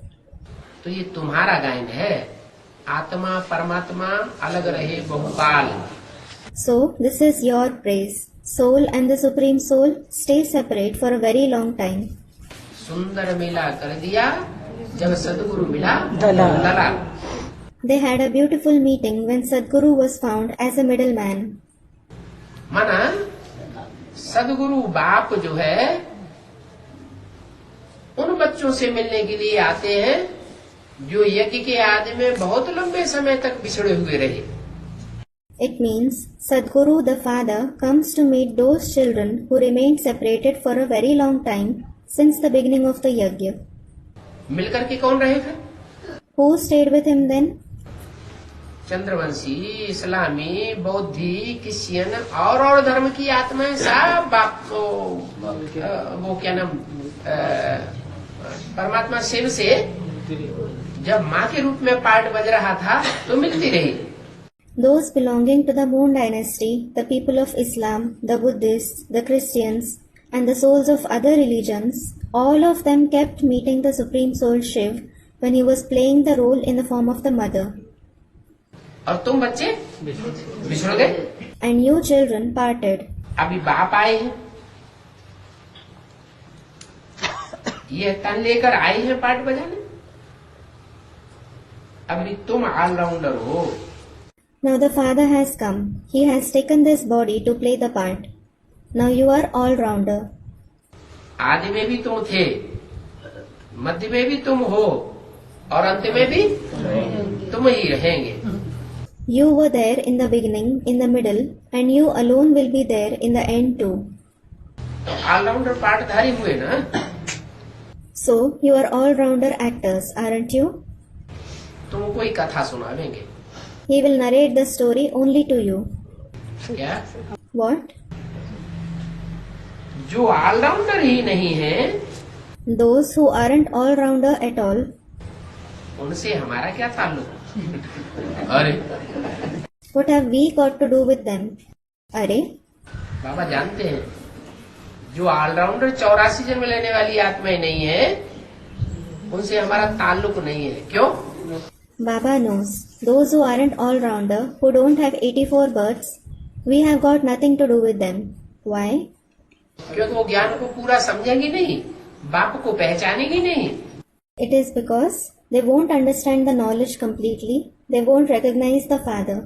Speaker 2: तो ये तुम्हारा गायन है, आत्मा परमात्मा अलग रहे बहुकाल।
Speaker 4: So this is your praise. Soul and the Supreme Soul stay separate for a very long time.
Speaker 2: सुंदर मेला कर दिया जब सदगुरु मिला दलाल।
Speaker 4: They had a beautiful meeting when Sadguru was found as a middleman.
Speaker 2: माना सदगुरु बाप जो है उन बच्चों से मिलने के लिए आते हैं जो यज्ञ के आदि में बहुत लंबे समय तक बिछड़े हुए रहे।
Speaker 4: It means Sadguru the Father comes to meet those children who remained separated for a very long time since the beginning of the yajna.
Speaker 2: मिलकर के कौन रहे थे?
Speaker 4: Who stayed with him then?
Speaker 2: Chandravanshi, इस्लामी, बौद्धि, क्रिश्चियन और धर्म की आत्माएं सब बाप वो क्या नाम परमात्मा शिव से जब माँ के रूप में पाठ बज रहा था तो मिलती रही।
Speaker 4: Those belonging to the Moon dynasty, the people of Islam, the Buddhists, the Christians, and the souls of other religions, all of them kept meeting the Supreme Soul Shiv when he was playing the role in the form of the mother.
Speaker 2: और तुम बच्चे बिछड़ गए।
Speaker 4: And you children parted.
Speaker 2: अभी बाप आए हैं, ये तन लेकर आए हैं पाठ बजाने। अभी तुम ऑलराउंडर हो।
Speaker 4: Now the Father has come. He has taken this body to play the part. Now you are all-rounder.
Speaker 2: आदि में भी तुम थे, मध्य में भी तुम हो और अंत में भी तुम ही रहेंगे।
Speaker 4: You were there in the beginning, in the middle, and you alone will be there in the end too.
Speaker 2: तो ऑलराउंडर पाठधारी हुए ना।
Speaker 4: So you are all-rounder actors, aren't you?
Speaker 2: तुम कोई कथा सुनावेंगे।
Speaker 4: He will narrate the story only to you.
Speaker 2: क्या?
Speaker 4: What?
Speaker 2: जो allrounder ही नहीं है
Speaker 4: Those who aren't all-rounder at all,
Speaker 2: उनसे हमारा क्या ताल्लुक? अरे
Speaker 4: what have we got to do with them? Are?
Speaker 2: बाबा जानते हैं जो ऑलराउंडर 84 जन्म लेने वाली आत्माएं नहीं है उनसे हमारा ताल्लुक नहीं है। क्यों?
Speaker 4: Baba knows those who aren't all-rounder, who don't have 84 births, we have got nothing to do with them. Why?
Speaker 2: क्योंकि वो ज्ञान को पूरा समझेंगी नहीं, बाप को पहचानेगी नहीं।
Speaker 4: It is because they won't understand the knowledge completely, they won't recognize the Father.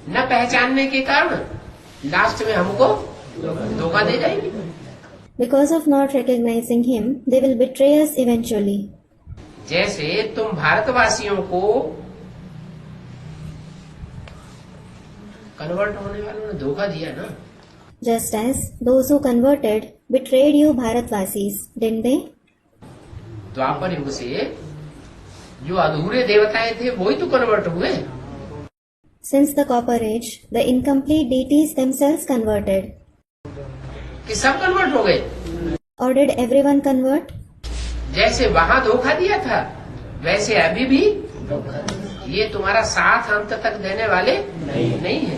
Speaker 2: न पहचानने के कारण लास्ट में हमको धोखा दे जाएगी।
Speaker 4: Because of not recognizing Him, they will betray us eventually.
Speaker 2: जैसे तुम भारतवासियों को कन्वर्ट होने वालों ने धोखा दिया ना,
Speaker 4: Just as those who converted betrayed you Bharatvasis, didn't they?
Speaker 2: द्वापर युग से जो अधूरे देवताएं थे वही तो कन्वर्ट हुए।
Speaker 4: Since the Copper Age, the incomplete deities themselves converted.
Speaker 2: कि सब कन्वर्ट हो गए।
Speaker 4: Or did everyone convert?
Speaker 2: जैसे वहाँ धोखा दिया था वैसे अभी भी ये तुम्हारा साथ अंत तक देने वाले नहीं है।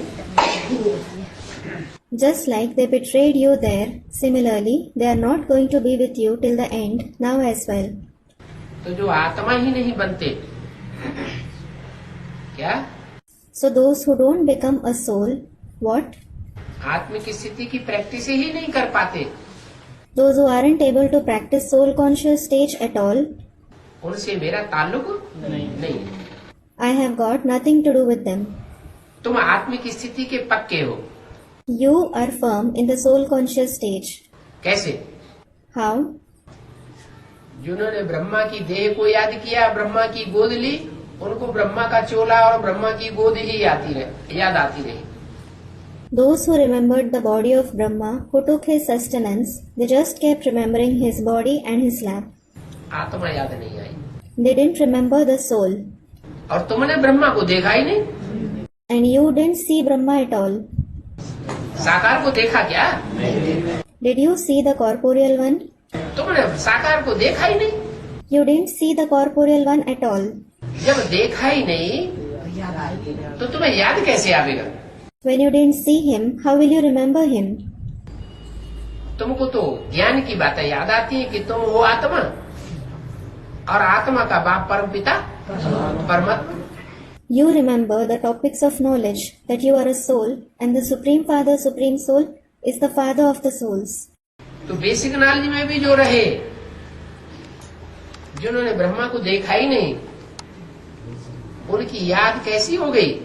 Speaker 4: Just like they betrayed you there, similarly, they are not going to be with you till the end, now as well.
Speaker 2: तो जो आत्मा ही नहीं बनते क्या?
Speaker 4: So those who don't become a soul, what?
Speaker 2: आत्मिक स्थिति की प्रैक्टिस ही नहीं कर पाते,
Speaker 4: Those who aren't able to practice soul conscious stage at all,
Speaker 2: उनसे मेरा ताल्लुक नहीं।
Speaker 4: I have got nothing to do with them.
Speaker 2: तुम आत्मिक स्थिति के पक्के हो।
Speaker 4: You are firm in the soul conscious stage.
Speaker 2: कैसे?
Speaker 4: How?
Speaker 2: जिन्होंने ब्रह्मा की देह को याद किया, ब्रह्मा की गोद ली, उनको ब्रह्मा का चोला और ब्रह्मा की गोद ही याद आती रही।
Speaker 4: Those who remembered the body of Brahma, who took his sustenance, they just kept remembering his body and his lap.
Speaker 2: आत्मा याद नहीं आई।
Speaker 4: They didn't remember the soul.
Speaker 2: और तुमने ब्रह्मा को देखा ही नहीं।
Speaker 4: And you didn't see Brahma at all.
Speaker 2: साकार को देखा क्या?
Speaker 4: Did you see the corporeal one?
Speaker 2: तुमने साकार को देखा ही नहीं।
Speaker 4: You didn't see the corporeal one at all.
Speaker 2: जब देखा ही नहीं तो तुम्हें याद कैसे आवेगा?
Speaker 4: When you didn't see him, how will you remember him?
Speaker 2: तुमको तो ज्ञान की बातें याद आती हैं कि तुम हो आत्मा और आत्मा का बाप परम पिता परमात्मा।
Speaker 4: You remember the topics of knowledge, that you are a soul, and the Supreme Father, Supreme Soul, is the Father of the souls.
Speaker 2: तो बेसिक नॉलेज में भी जो रहे, जिन्होंने ब्रह्मा को देखा ही नहीं, उनकी याद कैसी हो गई?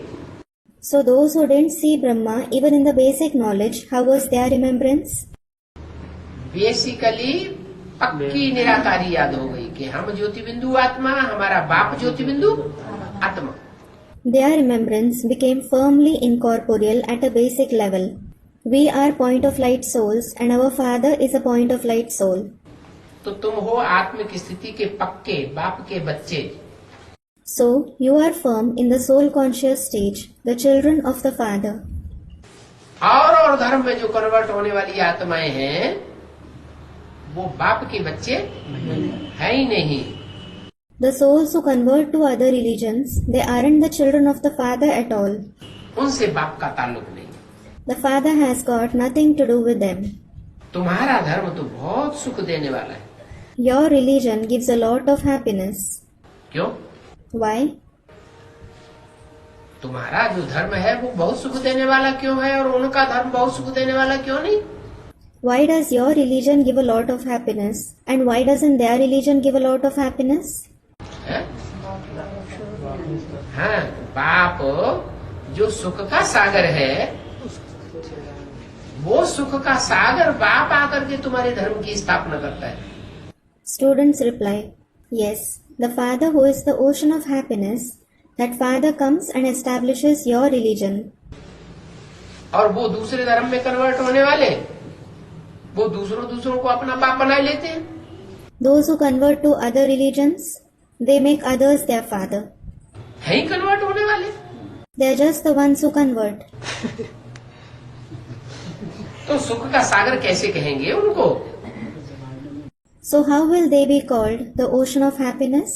Speaker 4: So those who didn't see Brahma, even in the basic knowledge, how was their remembrance?
Speaker 2: Basically पक्की निराकारी याद हो गई कि हम ज्योति बिंदु आत्मा, हमारा बाप ज्योति बिंदु आत्मा।
Speaker 4: Their remembrance became firmly incorporeal at a basic level. We are point of light souls and our Father is a point of light soul.
Speaker 2: तो तुम हो आत्मिक स्थिति के पक्के बाप के बच्चे।
Speaker 4: So you are firm in the soul conscious stage, the children of the Father.
Speaker 2: और धर्म में जो कन्वर्ट होने वाली आत्माएं हैं वो बाप के बच्चे है ही नहीं।
Speaker 4: The souls who convert to other religions, they aren't the children of the Father at all.
Speaker 2: उनसे बाप का ताल्लुक नहीं।
Speaker 4: The Father has got nothing to do with them.
Speaker 2: तुम्हारा धर्म तो बहुत सुख देने वाला है।
Speaker 4: Your religion gives a lot of happiness.
Speaker 2: क्यों?
Speaker 4: Why?
Speaker 2: तुम्हारा जो धर्म है वो बहुत सुख देने वाला क्यों है और उनका धर्म बहुत सुख देने वाला क्यों नहीं?
Speaker 4: Why does your religion give a lot of happiness and why doesn't their religion give a lot of happiness?
Speaker 2: है? हाँ, बाप जो सुख का सागर है, वो सुख का सागर बाप आकर के तुम्हारे धर्म की स्थापना करता है।
Speaker 4: Students reply, yes, the Father who is the ocean of happiness, that Father comes and establishes your religion.
Speaker 2: और वो दूसरे धर्म में कन्वर्ट होने वाले, वो दूसरों को अपना बाप बना लेते हैं।
Speaker 4: Those who convert to other religions, they make others their father.
Speaker 2: है ही कन्वर्ट होने वाले।
Speaker 4: They are just the ones who convert.
Speaker 2: तो सुख का सागर कैसे कहेंगे उनको?
Speaker 4: So how will they be called the ocean of happiness?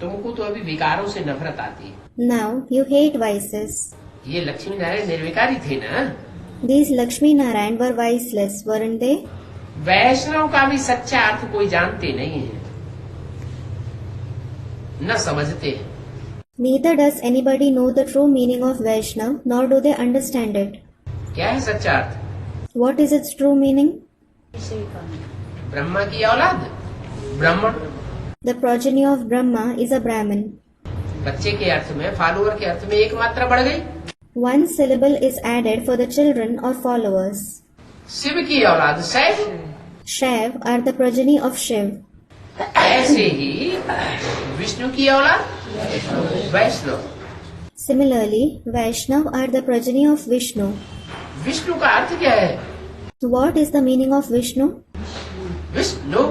Speaker 2: तुमको तो अभी विकारों से नफरत आती है।
Speaker 4: Now you hate vices.
Speaker 2: ये लक्ष्मी नारायण निर्विकारी थे ना?
Speaker 4: These Lakshmi Narayan were viceless, weren't they?
Speaker 2: वैष्णव का भी सच्चा अर्थ कोई जानते नहीं है, न समझते हैं।
Speaker 4: Neither does anybody know the true meaning of Vaishnav, nor do they understand it.
Speaker 2: क्या है सच्चा अर्थ?
Speaker 4: What is its true meaning?
Speaker 2: Brahma की औलाद ब्राह्मण,
Speaker 4: The progeny of Brahma is a Brahmin.
Speaker 2: बच्चे के अर्थ में, फॉलोअर के अर्थ में एक मात्रा बढ़ गई।
Speaker 4: One syllable is added for the children or followers.
Speaker 2: Shiv की औलाद शैव,
Speaker 4: Shaiv are the progeny of Shiv.
Speaker 2: ऐसे ही विष्णु की औलाद वैष्णव।
Speaker 4: Similarly, Vaishnav are the progeny of Vishnu.
Speaker 2: Vishnu का अर्थ क्या है?
Speaker 4: What is the meaning of Vishnu?
Speaker 2: Vishnu,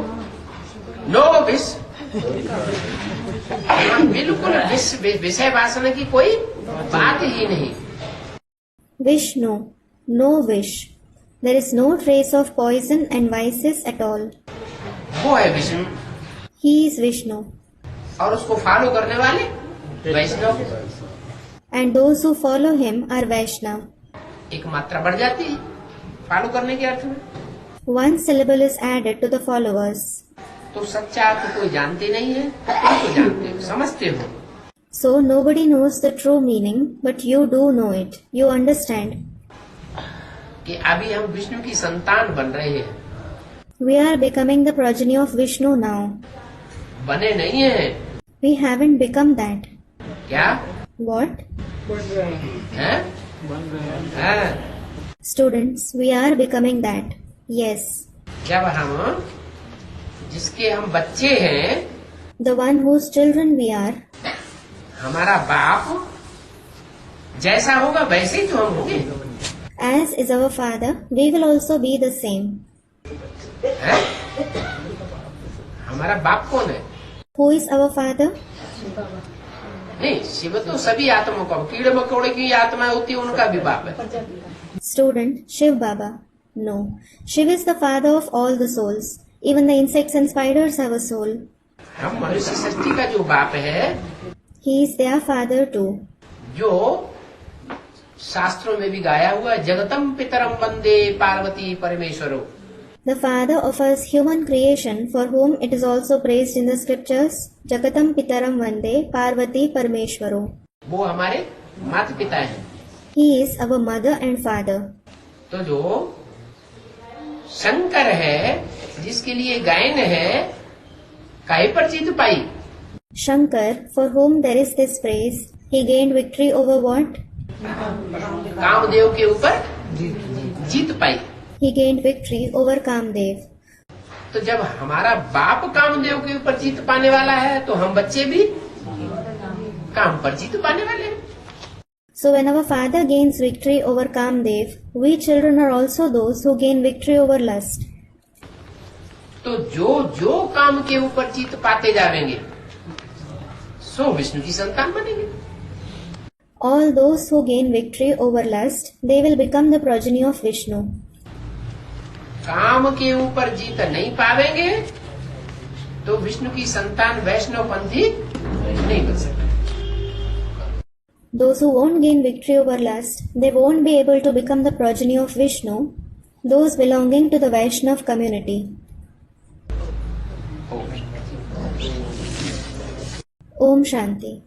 Speaker 2: no विष, बिल्कुल विषय वासना की कोई बात ही नहीं।
Speaker 4: Vishnu, no wish. There is no trace of poison and vices at all.
Speaker 2: वो है विष्णु,
Speaker 4: He is Vishnu.
Speaker 2: और उसको फॉलो करने वाले वैष्णव।
Speaker 4: And those who follow him are Vaishnav.
Speaker 2: एक मात्रा बढ़ जाती है फॉलो करने के अर्थ में।
Speaker 4: One syllable is added to the followers.
Speaker 2: तो सच्चा अर्थ कोई जानते नहीं है, तुम तो जानते हो, समझते हो।
Speaker 4: So nobody knows the true meaning, but you do know it. You understand.
Speaker 2: कि अभी हम विष्णु की संतान बन रहे हैं।
Speaker 4: We are becoming the progeny of Vishnu now.
Speaker 2: बने नहीं है।
Speaker 4: We haven't become that.
Speaker 2: क्या
Speaker 4: What?
Speaker 2: है? हाँ।
Speaker 4: Students, we are becoming that. Yes.
Speaker 2: जब हम जिसके हम बच्चे हैं,
Speaker 4: The one whose children we are,
Speaker 2: हमारा बाप जैसा होगा वैसे ही तो हम होंगे।
Speaker 4: as is our father, we will also be the same.
Speaker 2: है? हमारा बाप कौन है?
Speaker 4: Who is our father?
Speaker 2: नहीं, शिव तो सभी आत्माओं का, कीड़े मकोड़े की आत्मा होती है उनका भी बाप है।
Speaker 4: Student, Shiv Baba. No. Shiv is the father of all the souls. Even the insects and spiders have a soul.
Speaker 2: हम मनुष्य सृष्टि का जो बाप है,
Speaker 4: He is their father too.
Speaker 2: जो शास्त्रों में भी गाया हुआ है, जगतम पितरम वंदे Parvati परमेश्वरो।
Speaker 4: The father of us human creation, for whom it is also praised in the scriptures, Jagatam Pitaram Vande Parvati Parameshwaro.
Speaker 2: वो हमारे माता पिता हैं।
Speaker 4: He is our mother and father.
Speaker 2: तो जो शंकर है, जिसके लिए गायन है, काहे पर जीत पाई?
Speaker 4: Shankar, for whom there is this praise, he gained victory over what?
Speaker 2: Kamadeva के ऊपर जीत पाई।
Speaker 4: He gained victory over Kamdev.
Speaker 2: तो जब हमारा बाप कामदेव के ऊपर जीत पाने वाला है, तो हम बच्चे भी काम पर जीत पाने वाले हैं।
Speaker 4: So when our father gains victory over Kamdev, we children are also those who gain victory over lust.
Speaker 2: तो जो जो काम के ऊपर जीत पाते जाएंगे, सो विष्णु की संतान बनेंगे।
Speaker 4: All those who gain victory over lust, they will become the progeny of Vishnu.
Speaker 2: काम के ऊपर जीत नहीं पावेंगे तो विष्णु की संतान वैष्णव पंथी नहीं बन सकते।
Speaker 4: Those who won't gain victory over lust, they won't be able to become the progeny of Vishnu, those belonging to the Vaishnav community. Om Shanti.